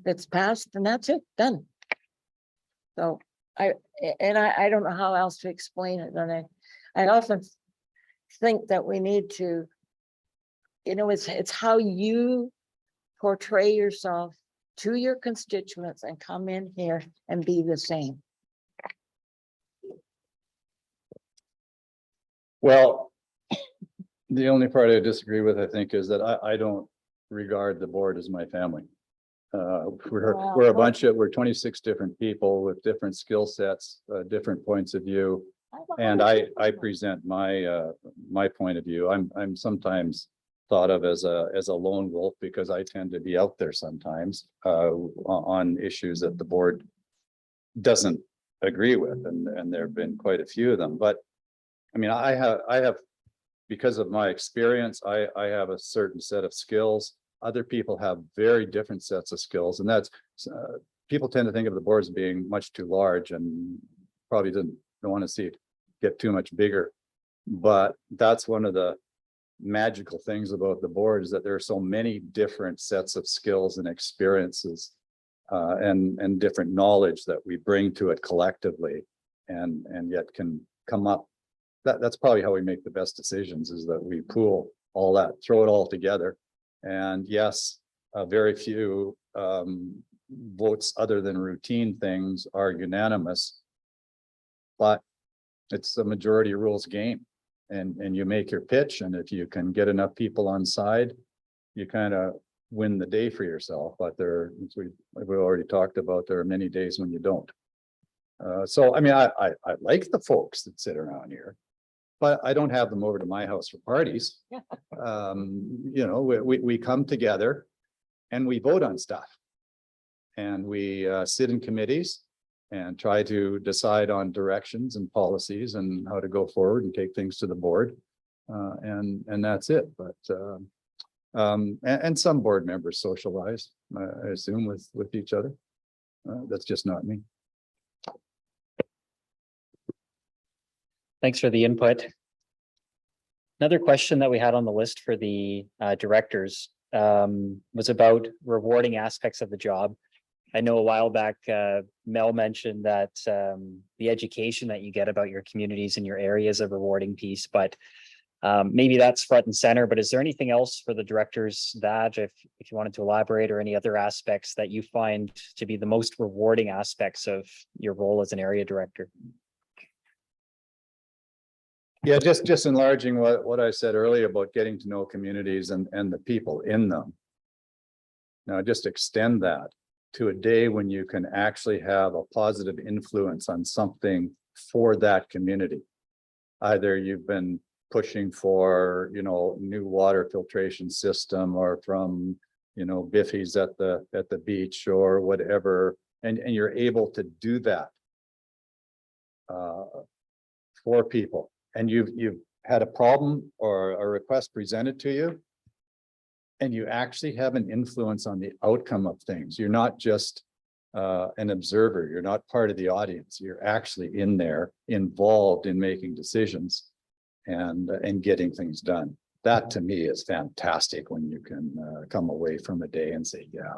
Speaker 7: it's passed, and that's it, done. So I don't know how else to explain it, and I often think that we need to, it's how you portray yourself to your constituents and come in here and be the same.
Speaker 4: Well, the only part I disagree with, I think, is that I don't regard the board as my family. We're 26 different people with different skill sets, different points of view. And I present my point of view. I'm sometimes thought of as a lone wolf because I tend to be out there sometimes on issues that the board doesn't agree with, and there have been quite a few of them. But I mean, I have because of my experience, I have a certain set of skills. Other people have very different sets of skills, and that's people tend to think of the board as being much too large and probably don't want to see it get too much bigger. But that's one of the magical things about the board, is that there are so many different sets of skills and experiences and different knowledge that we bring to it collectively and yet can come up. That's probably how we make the best decisions, is that we pool all that, throw it all together. And yes, very few votes other than routine things are unanimous. But it's the majority rules game, and you make your pitch, and if you can get enough people on side, you kind of win the day for yourself. But as we already talked about, there are many days when you don't. So I mean, I like the folks that sit around here, but I don't have them over to my house for parties. You know, we come together and we vote on stuff, and we sit in committees and try to decide on directions and policies and how to go forward and take things to the board. And that's it. But and some board members socialize, I assume, with each other. That's just not me.
Speaker 2: Thanks for the input. Another question that we had on the list for the directors was about rewarding aspects of the job. I know a while back, Mel mentioned that the education that you get about your communities and your area is a rewarding piece, but maybe that's front and center. But is there anything else for the directors that, if you wanted to elaborate, or any other aspects that you find to be the most rewarding aspects of your role as an area director?
Speaker 4: Yeah, just enlarging what I said earlier about getting to know communities and the people in them. Now just extend that to a day when you can actually have a positive influence on something for that community. Either you've been pushing for, you know, new water filtration system, or from, you know, Biffy's at the beach or whatever, and you're able to do that for people. And you've had a problem or a request presented to you, and you actually have an influence on the outcome of things. You're not just an observer. You're not part of the audience. You're actually in there, involved in making decisions and getting things done. That to me is fantastic, when you can come away from a day and say, yeah,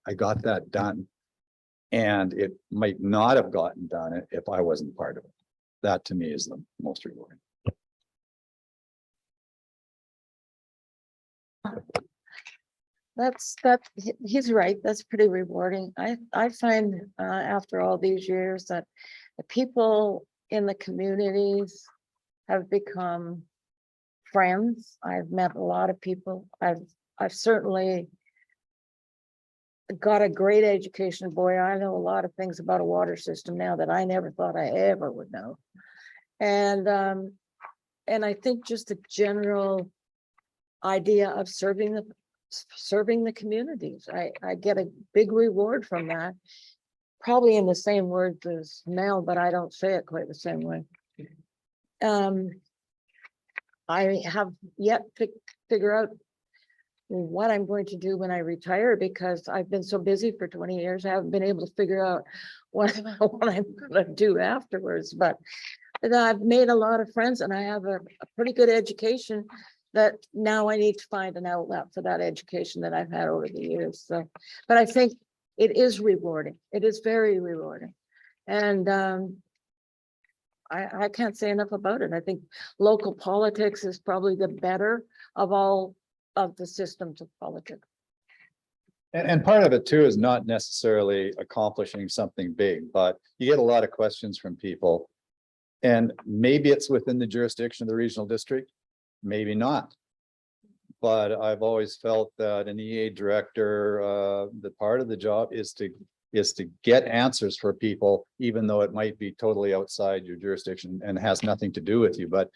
Speaker 4: I got that done. And it might not have gotten done if I wasn't part of it. That to me is the most rewarding.
Speaker 7: He's right. That's pretty rewarding. I find after all these years that the people in the communities have become friends. I've met a lot of people. I've certainly got a great education. Boy, I know a lot of things about a water system now that I never thought I ever would know. And I think just the general idea of serving the communities, I get a big reward from that. Probably in the same words as Mel, but I don't say it quite the same way. I have yet to figure out what I'm going to do when I retire, because I've been so busy for 20 years. I haven't been able to figure out what I'm going to do afterwards. But I've made a lot of friends, and I have a pretty good education that now I need to find an outlet for that education that I've had over the years. So, but I think it is rewarding. It is very rewarding. And I can't say enough about it. I think local politics is probably the better of all of the systems of politics.
Speaker 4: And part of it too is not necessarily accomplishing something big, but you get a lot of questions from people. And maybe it's within the jurisdiction of the regional district, maybe not. But I've always felt that an EA director, the part of the job is to get answers for people, even though it might be totally outside your jurisdiction and has nothing to do with you. But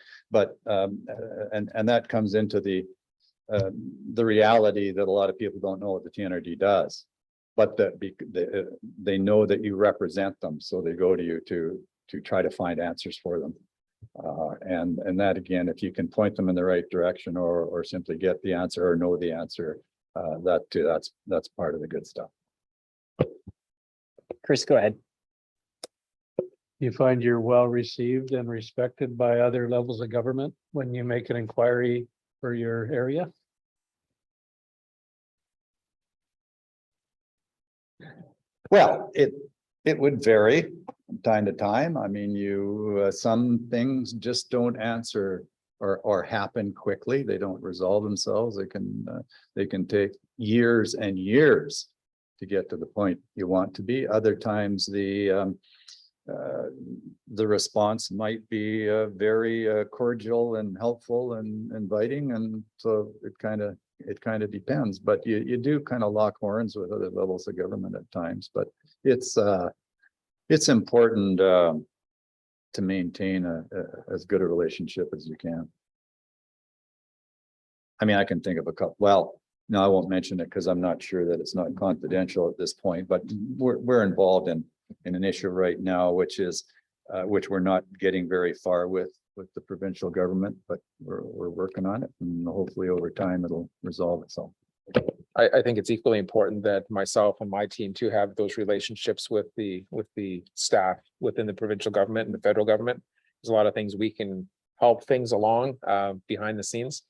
Speaker 4: that comes into the reality that a lot of people don't know what the Tnrd does, but that they know that you represent them, so they go to you to try to find answers for them. And that again, if you can point them in the right direction, or simply get the answer or know the answer, that's part of the good stuff.
Speaker 2: Chris, go ahead.
Speaker 3: You find you're well received and respected by other levels of government when you make an inquiry for your area?
Speaker 4: Well, it would vary from time to time. I mean, some things just don't answer or happen quickly. They don't resolve themselves. They can take years and years to get to the point you want to be. Other times the response might be very cordial and helpful and inviting, and so it kind of depends. But you do kind of lock horns with other levels of government at times. But it's important to maintain as good a relationship as you can. I mean, I can think of a couple. Well, no, I won't mention it because I'm not sure that it's not confidential at this point. But we're involved in an issue right now, which we're not getting very far with the provincial government, but we're working on it, and hopefully over time it'll resolve itself.
Speaker 8: I think it's equally important that myself and my team too have those relationships with the staff within the provincial government and the federal government. There's a lot of things we can help things along behind the scenes.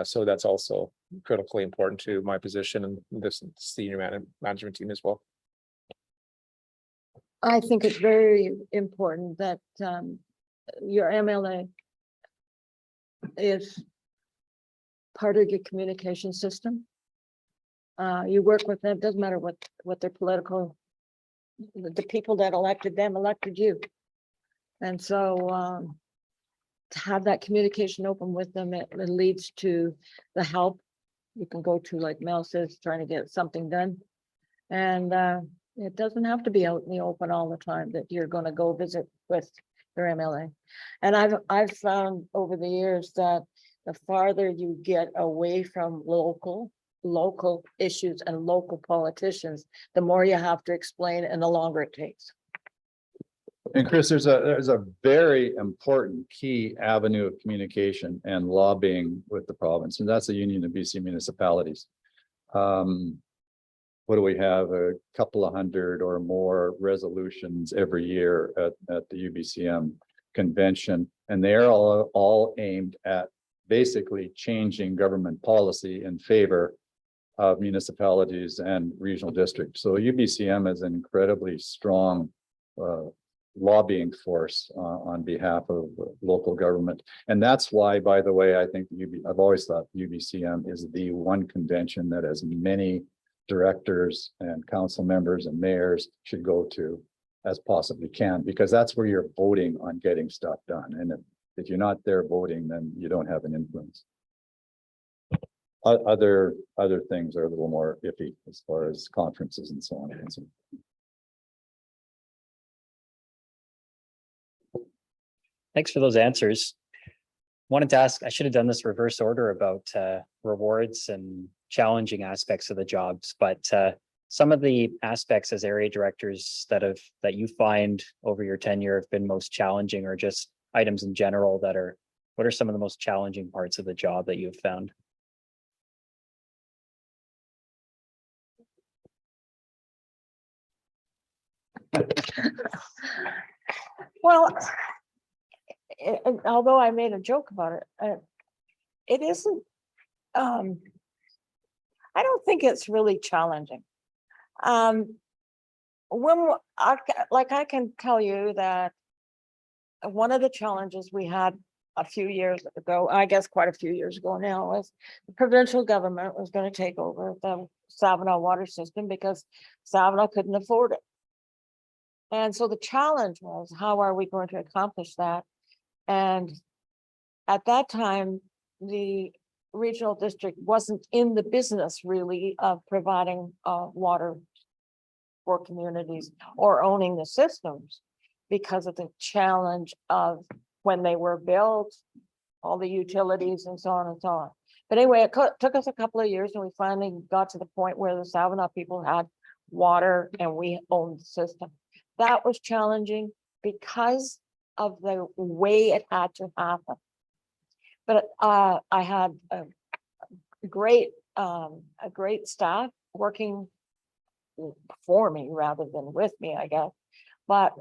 Speaker 8: So that's also critically important to my position and this senior management team as well.
Speaker 7: I think it's very important that your MLA is part of your communication system. You work with them, doesn't matter what their political, the people that elected them elected you. And so to have that communication open with them, it leads to the help you can go to, like Mel says, trying to get something done. And it doesn't have to be out in the open all the time that you're going to go visit with your MLA. And I've found over the years that the farther you get away from local issues and local politicians, the more you have to explain and the longer it takes.
Speaker 4: And Chris, there's a very important key avenue of communication and lobbying with the province, and that's the Union of BC Municipalities. What do we have? A couple of hundred or more resolutions every year at the UBCM convention, and they're all aimed at basically changing government policy in favor of municipalities and regional districts. So UBCM is an incredibly strong lobbying force on behalf of local government. And that's why, by the way, I think I've always thought UBCM is the one convention that as many directors and council members and mayors should go to as possibly can, because that's where you're voting on getting stuff done. And if you're not there voting, then you don't have an influence. Other things are a little more iffy as far as conferences and so on.
Speaker 2: Thanks for those answers. Wanted to ask, I should have done this reverse order about rewards and challenging aspects of the jobs, but some of the aspects as area directors that you find over your tenure have been most challenging, or just items in general what are some of the most challenging parts of the job that you've found?
Speaker 7: Well, although I made a joke about it, it isn't, I don't think it's really challenging. I can tell you that one of the challenges we had a few years ago, I guess quite a few years ago now, was the provincial government was going to take over the Savona water system because Savona couldn't afford it. And so the challenge was, how are we going to accomplish that? And at that time, the regional district wasn't in the business really of providing water for communities or owning the systems, because of the challenge of when they were built, all the utilities and so on and so on. But anyway, it took us a couple of years, and we finally got to the point where the Savona people had water and we owned the system. That was challenging because of the way it had to happen. But I had a great staff working for me rather than with me, I guess. But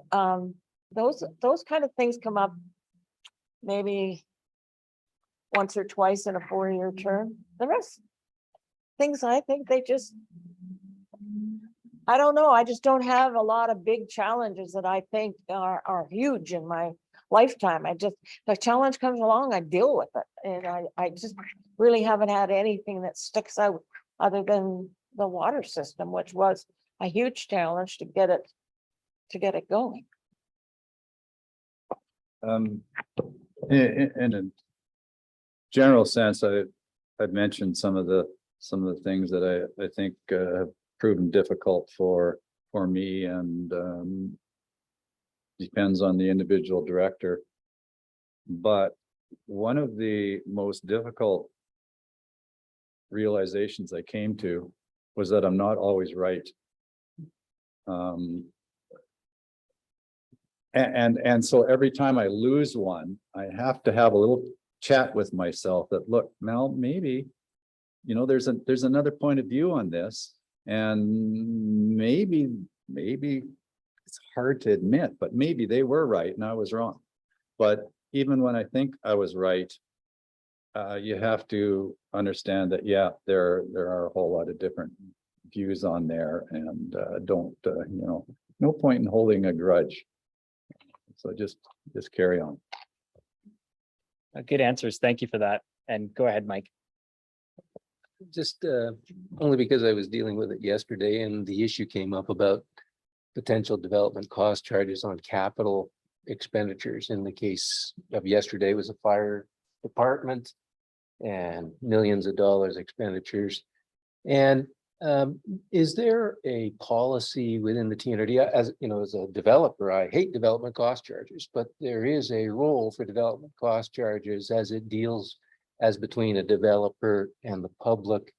Speaker 7: those kind of things come up maybe once or twice in a 4-year term. The rest things, I think they just I don't know. I just don't have a lot of big challenges that I think are huge in my lifetime. The challenge comes along, I deal with it. And I just really haven't had anything that sticks out other than the water system, which was a huge challenge to get it going.
Speaker 4: In a general sense, I've mentioned some of the things that I think have proven difficult for me, and depends on the individual director. But one of the most difficult realizations I came to was that I'm not always right. And so every time I lose one, I have to have a little chat with myself that, look, Mel, maybe, you know, there's another point of view on this, and maybe it's hard to admit, but maybe they were right and I was wrong. But even when I think I was right, you have to understand that, yeah, there are a whole lot of different views on there, and don't, you know, no point in holding a grudge. So just carry on.
Speaker 2: Good answers. Thank you for that. And go ahead, Mike.
Speaker 9: Just only because I was dealing with it yesterday and the issue came up about potential development cost charges on capital expenditures. In the case of yesterday was a fire department and millions of dollars expenditures. And is there a policy within the Tnrd? As you know, as a developer, I hate development cost charges, but there is a role for development cost charges as it deals as between a developer and the public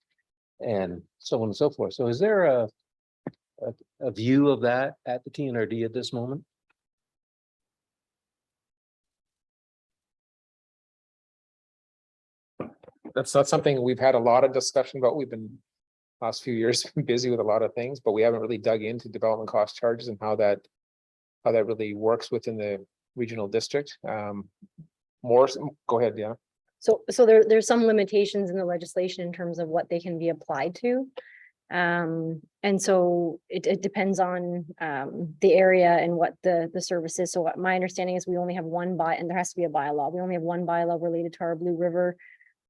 Speaker 9: and so on and so forth. So is there a view of that at the Tnrd at this moment?
Speaker 8: That's not something we've had a lot of discussion about. We've been last few years busy with a lot of things, but we haven't really dug into development cost charges and how that really works within the regional district. Morris, go ahead, yeah.
Speaker 1: So there's some limitations in the legislation in terms of what they can be applied to. And so it depends on the area and what the service is. So what my understanding is we only have one and there has to be a bylaw. We only have one bylaw related to our Blue River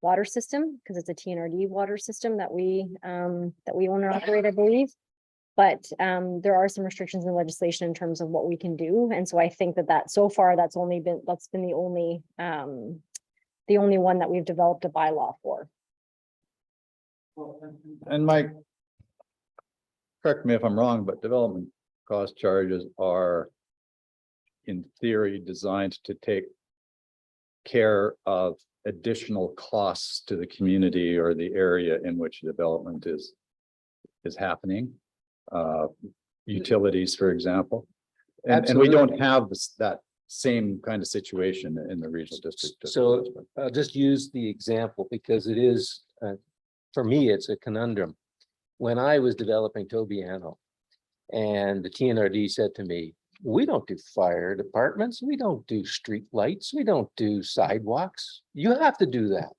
Speaker 1: water system, because it's a Tnrd water system that we own and operate, I believe. But there are some restrictions in the legislation in terms of what we can do. And so I think that so far that's been the only one that we've developed a bylaw for.
Speaker 4: And Mike, correct me if I'm wrong, but development cost charges are in theory designed to take care of additional costs to the community or the area in which development is happening. Utilities, for example. And we don't have that same kind of situation in the regional district.
Speaker 9: So I'll just use the example because it is, for me, it's a conundrum. When I was developing Tobiano and the Tnrd said to me, we don't do fire departments, we don't do street lights, we don't do sidewalks. You have to do that.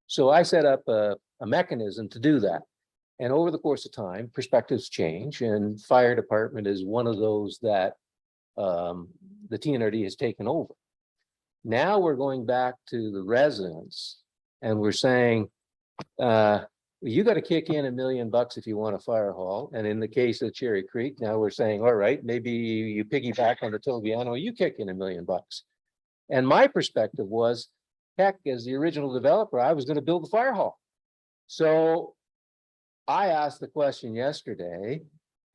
Speaker 9: So I set up a mechanism to do that. And over the course of time, perspectives change, and fire department is one of those that the Tnrd has taken over. Now we're going back to the residents and we're saying, you got to kick in $1 million if you want a fire hall. And in the case of Cherry Creek, now we're saying, all right, maybe you piggyback on the Tobiano, you kick in $1 million. And my perspective was, heck, as the original developer, I was going to build the fire hall. So I asked the question yesterday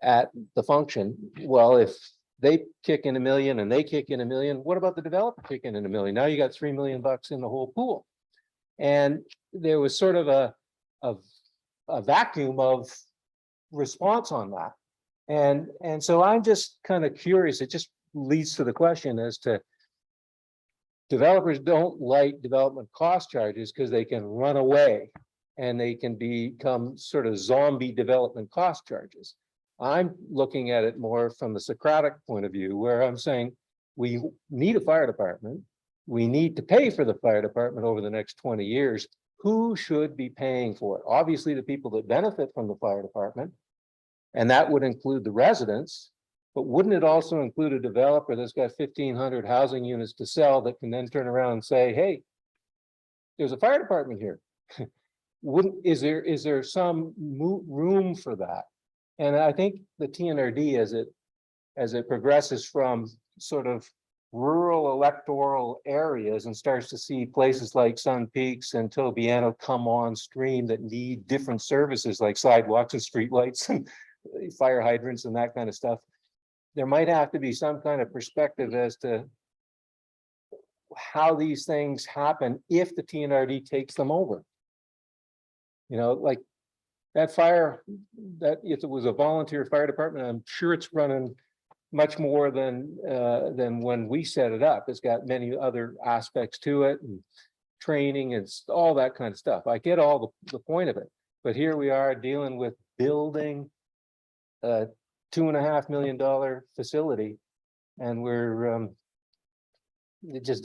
Speaker 9: at the function, well, if they kick in $1 million and they kick in $1 million, what about the developer kicking in $1 million? Now you got $3 million in the whole pool. And there was sort of a vacuum of response on that. And so I'm just kind of curious. It just leads to the question as to developers don't like development cost charges because they can run away and they can become sort of zombie development cost charges. I'm looking at it more from the Socratic point of view, where I'm saying we need a fire department. We need to pay for the fire department over the next 20 years. Who should be paying for it? Obviously, the people that benefit from the fire department. And that would include the residents, but wouldn't it also include a developer that's got 1,500 housing units to sell that can then turn around and say, hey, there's a fire department here? Is there some room for that? And I think the TNRD, as it progresses from sort of rural electoral areas and starts to see places like Sun Peaks and Tobiano come on stream that need different services like sidewalks and streetlights and fire hydrants and that kind of stuff, there might have to be some kind of perspective as to how these things happen if the TNRD takes them over. You know, like that fire, that if it was a volunteer fire department, I'm sure it's running much more than when we set it up. It's got many other aspects to it and training and all that kind of stuff. I get all the point of it, but here we are dealing with building a $2.5 million facility, and we're it just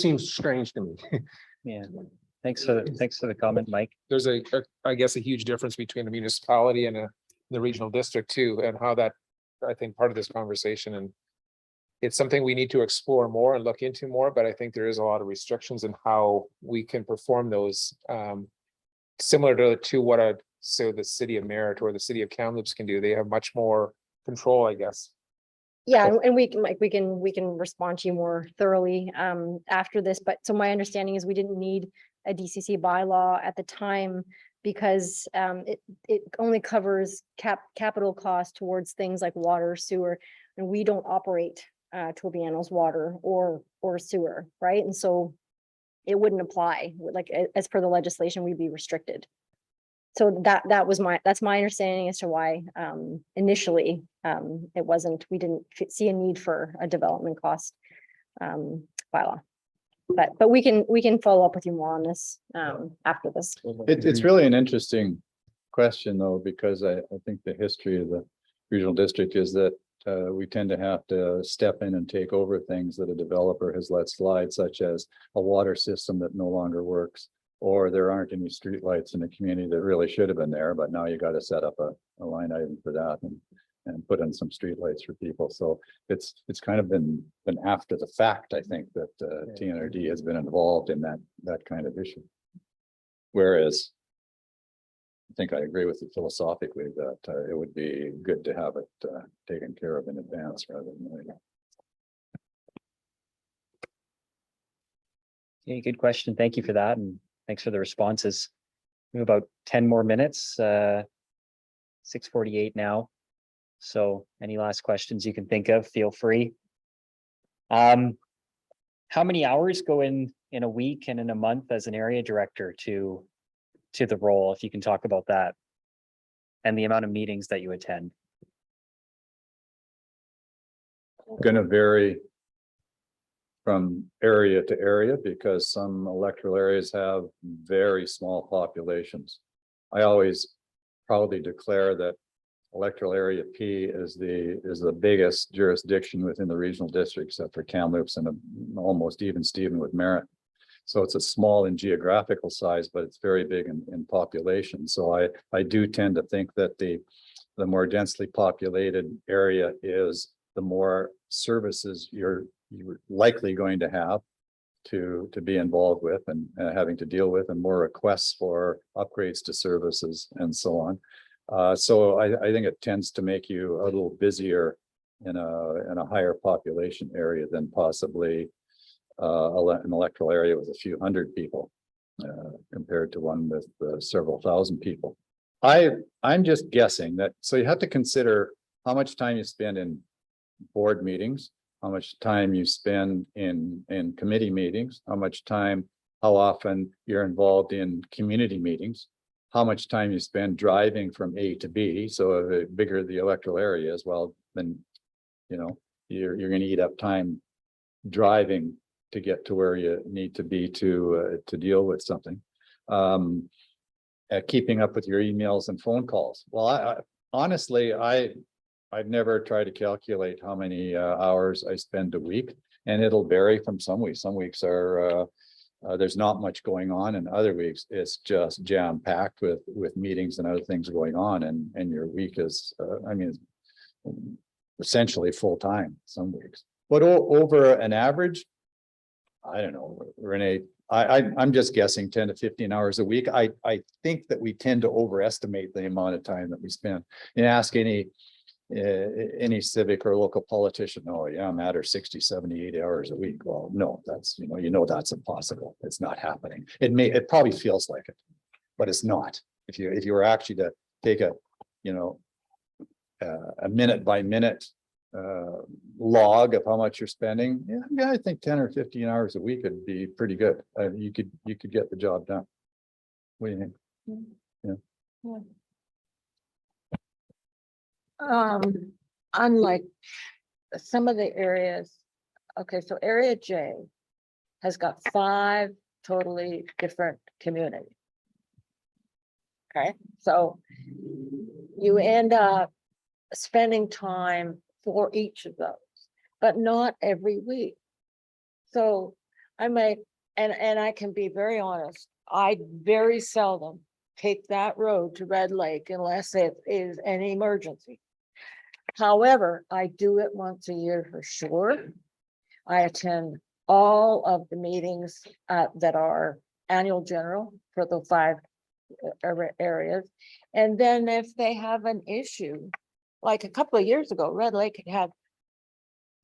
Speaker 9: seems strange to me.
Speaker 2: Yeah, thanks for the comment, Mike.
Speaker 8: There's I guess a huge difference between a municipality and the regional district too, and how that, I think, part of this conversation, and it's something we need to explore more and look into more, but I think there is a lot of restrictions in how we can perform those, similar to what so the city of Merritt or the city of Kamloops can do. They have much more control, I guess.
Speaker 1: Yeah, and we can, like, we can respond to you more thoroughly after this, but so my understanding is we didn't need a DCC bylaw at the time because it only covers capital costs towards things like water, sewer, and we don't operate Tobiano's water or sewer, right? And so it wouldn't apply, like as per the legislation, we'd be restricted. So that's my understanding as to why initially it wasn't, we didn't see a need for a development cost bylaw. But we can follow up with you more on this after this.
Speaker 4: It's really an interesting question though, because I think the history of the regional district is that we tend to have to step in and take over things that a developer has let slide, such as a water system that no longer works, or there aren't any streetlights in the community that really should have been there, but now you got to set up a line item for that and put in some streetlights for people. So it's kind of been after the fact, I think, that TNRD has been involved in that kind of issue. Whereas I think I agree with you philosophically that it would be good to have it taken care of in advance rather than later.
Speaker 2: Okay, good question. Thank you for that. And thanks for the responses. We have about 10 more minutes, 6:48 now. So any last questions you can think of, feel free. How many hours go in a week and in a month as an area director to the role, if you can talk about that, and the amount of meetings that you attend?
Speaker 4: Going to vary from area to area because some electoral areas have very small populations. I always proudly declare that electoral area P is the biggest jurisdiction within the regional district, except for Kamloops and almost even Stephen with Merritt. So it's a small in geographical size, but it's very big in population. So I do tend to think that the more densely populated area is, the more services you're likely going to have to be involved with and having to deal with, and more requests for upgrades to services and so on. So I think it tends to make you a little busier in a higher population area than possibly an electoral area with a few hundred people compared to one with several thousand people. I'm just guessing that, so you have to consider how much time you spend in board meetings, how much time you spend in committee meetings, how often you're involved in community meetings, how much time you spend driving from A to B. So the bigger the electoral area is, well, then, you know, you're going to eat up time driving to get to where you need to be to deal with something. Keeping up with your emails and phone calls. Well, honestly, I've never tried to calculate how many hours I spend a week, and it'll vary from some weeks. Some weeks are there's not much going on, and other weeks it's just jam packed with meetings and other things going on, and your week is, I mean, essentially full time some weeks. But over an average, I don't know, Renee, I'm just guessing 10 to 15 hours a week. I think that we tend to overestimate the amount of time that we spend. And ask any civic or local politician, oh yeah, I'm at her 60, 70, 80 hours a week. Well, no, that's, you know, that's impossible. It's not happening. It probably feels like it, but it's not. If you were actually to take a, you know, a minute by minute log of how much you're spending, yeah, I think 10 or 15 hours a week would be pretty good. You could get the job done. What do you think?
Speaker 7: Unlike some of the areas, okay, so area J has got 5 totally different communities. Okay, so you end up spending time for each of those, but not every week. So I might, and I can be very honest, I very seldom take that road to Red Lake unless it is an emergency. However, I do it once a year for sure. I attend all of the meetings that are annual general for the 5 areas. And then if they have an issue, like a couple of years ago, Red Lake had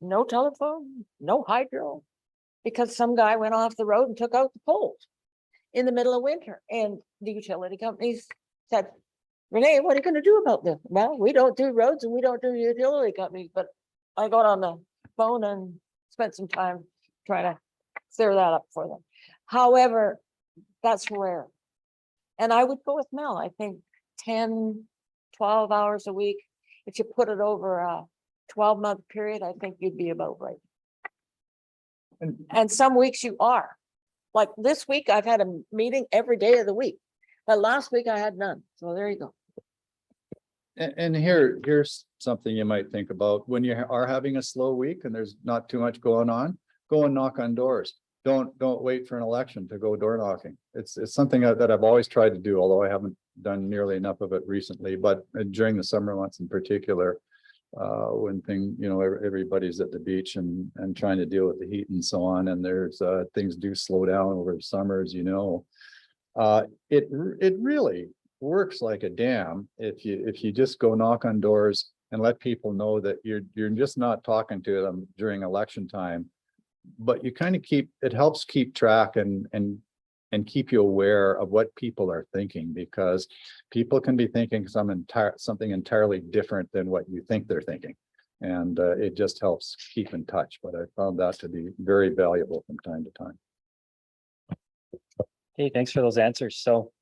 Speaker 7: no telephone, no hydro, because some guy went off the road and took out the poles in the middle of winter. And the utility companies said, Renee, what are you going to do about this? Well, we don't do roads and we don't do utility companies, but I got on the phone and spent some time trying to clear that up for them. However, that's rare. And I would go with Mel. I think 10, 12 hours a week. If you put it over a 12-month period, I think you'd be about right. And some weeks you are. Like this week, I've had a meeting every day of the week. But last week I had none. So there you go.
Speaker 4: And here's something you might think about when you are having a slow week and there's not too much going on. Go and knock on doors. Don't wait for an election to go door knocking. It's something that I've always tried to do, although I haven't done nearly enough of it recently. But during the summer months in particular, when everybody's at the beach and trying to deal with the heat and so on, and there's things do slow down over the summer, as you know. It really works like a dam if you just go knock on doors and let people know that you're just not talking to them during election time, but you kind of it helps keep track and keep you aware of what people are thinking, because people can be thinking something entirely different than what you think they're thinking, and it just helps keep in touch. But I found that to be very valuable from time to time.
Speaker 2: Okay, thanks for those answers. So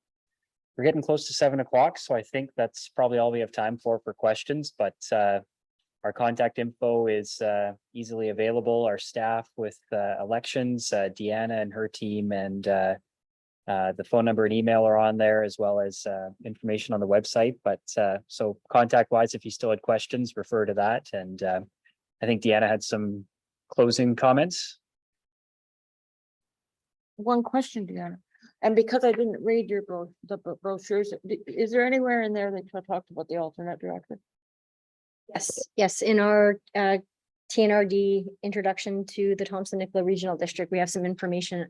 Speaker 2: we're getting close to 7 o'clock, so I think that's probably all we have time for questions, but our contact info is easily available. Our staff with elections, Deanna and her team, and the phone number and email are on there, as well as information on the website. But so contact wise, if you still had questions, refer to that. And I think Deanna had some closing comments.
Speaker 7: One question, Deanna. And because I didn't read your the brochures, is there anywhere in there that you talked about the alternate director?
Speaker 1: Yes. In our Tnrd introduction to the Thompson-Nicola Regional District, we have some information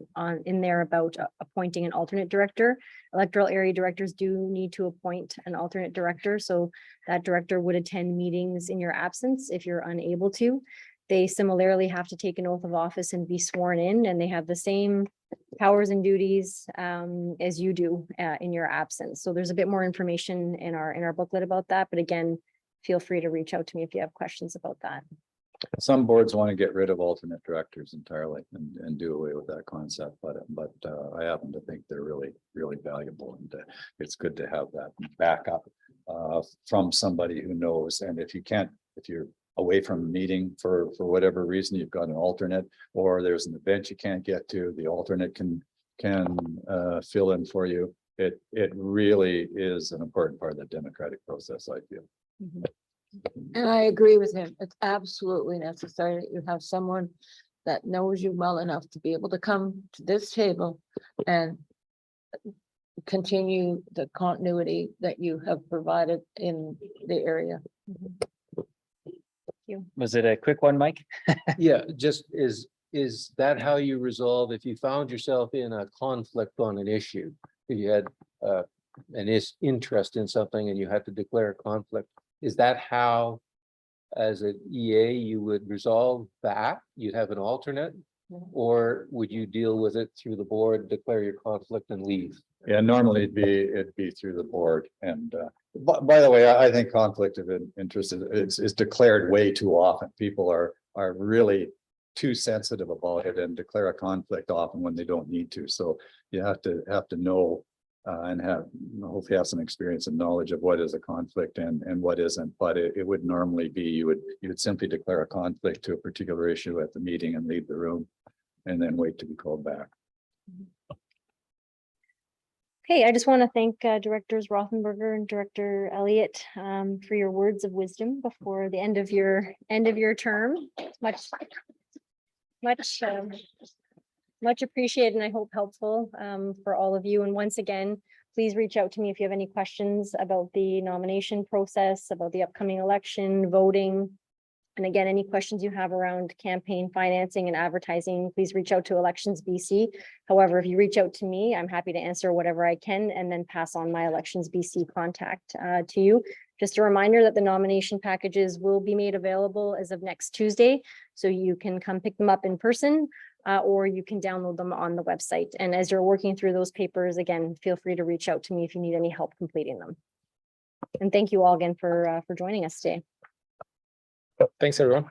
Speaker 1: in there about appointing an alternate director. Electoral area directors do need to appoint an alternate director, so that director would attend meetings in your absence if you're unable to. They similarly have to take an oath of office and be sworn in, and they have the same powers and duties as you do in your absence. So there's a bit more information in our booklet about that, but again, feel free to reach out to me if you have questions about that.
Speaker 4: Some boards want to get rid of alternate directors entirely and do away with that concept, but I happen to think they're really valuable, and it's good to have that backup from somebody who knows. And if you're away from a meeting for whatever reason, you've got an alternate, or there's an event you can't get to, the alternate can fill in for you. It really is an important part of the democratic process, I feel.
Speaker 7: And I agree with him. It's absolutely necessary that you have someone that knows you well enough to be able to come to this table and continue the continuity that you have provided in the area.
Speaker 2: Was it a quick one, Mike?
Speaker 9: Yeah, just is that how you resolve if you found yourself in a conflict on an issue? If you had interest in something and you had to declare a conflict, is that how, as an EA, you would resolve that? You'd have an alternate? Or would you deal with it through the board, declare your conflict and leave?
Speaker 4: Yeah, normally it'd be through the board. And by the way, I think conflict of interest is declared way too often. People are really too sensitive about it and declare a conflict often when they don't need to. So you have to know and hopefully have some experience and knowledge of what is a conflict and what isn't. But it would normally be you would simply declare a conflict to a particular issue at the meeting and leave the room and then wait to be called back.
Speaker 1: Okay, I just want to thank Directors Rothenberger and Director Elliott for your words of wisdom before the end of your term. Much appreciated, and I hope helpful for all of you. And once again, please reach out to me if you have any questions about the nomination process, about the upcoming election, voting. And again, any questions you have around campaign financing and advertising, please reach out to Elections BC. However, if you reach out to me, I'm happy to answer whatever I can and then pass on my Elections BC contact to you. Just a reminder that the nomination packages will be made available as of next Tuesday, so you can come pick them up in person or you can download them on the website. And as you're working through those papers, again, feel free to reach out to me if you need any help completing them. And thank you all again for joining us today.
Speaker 8: Thanks, everyone.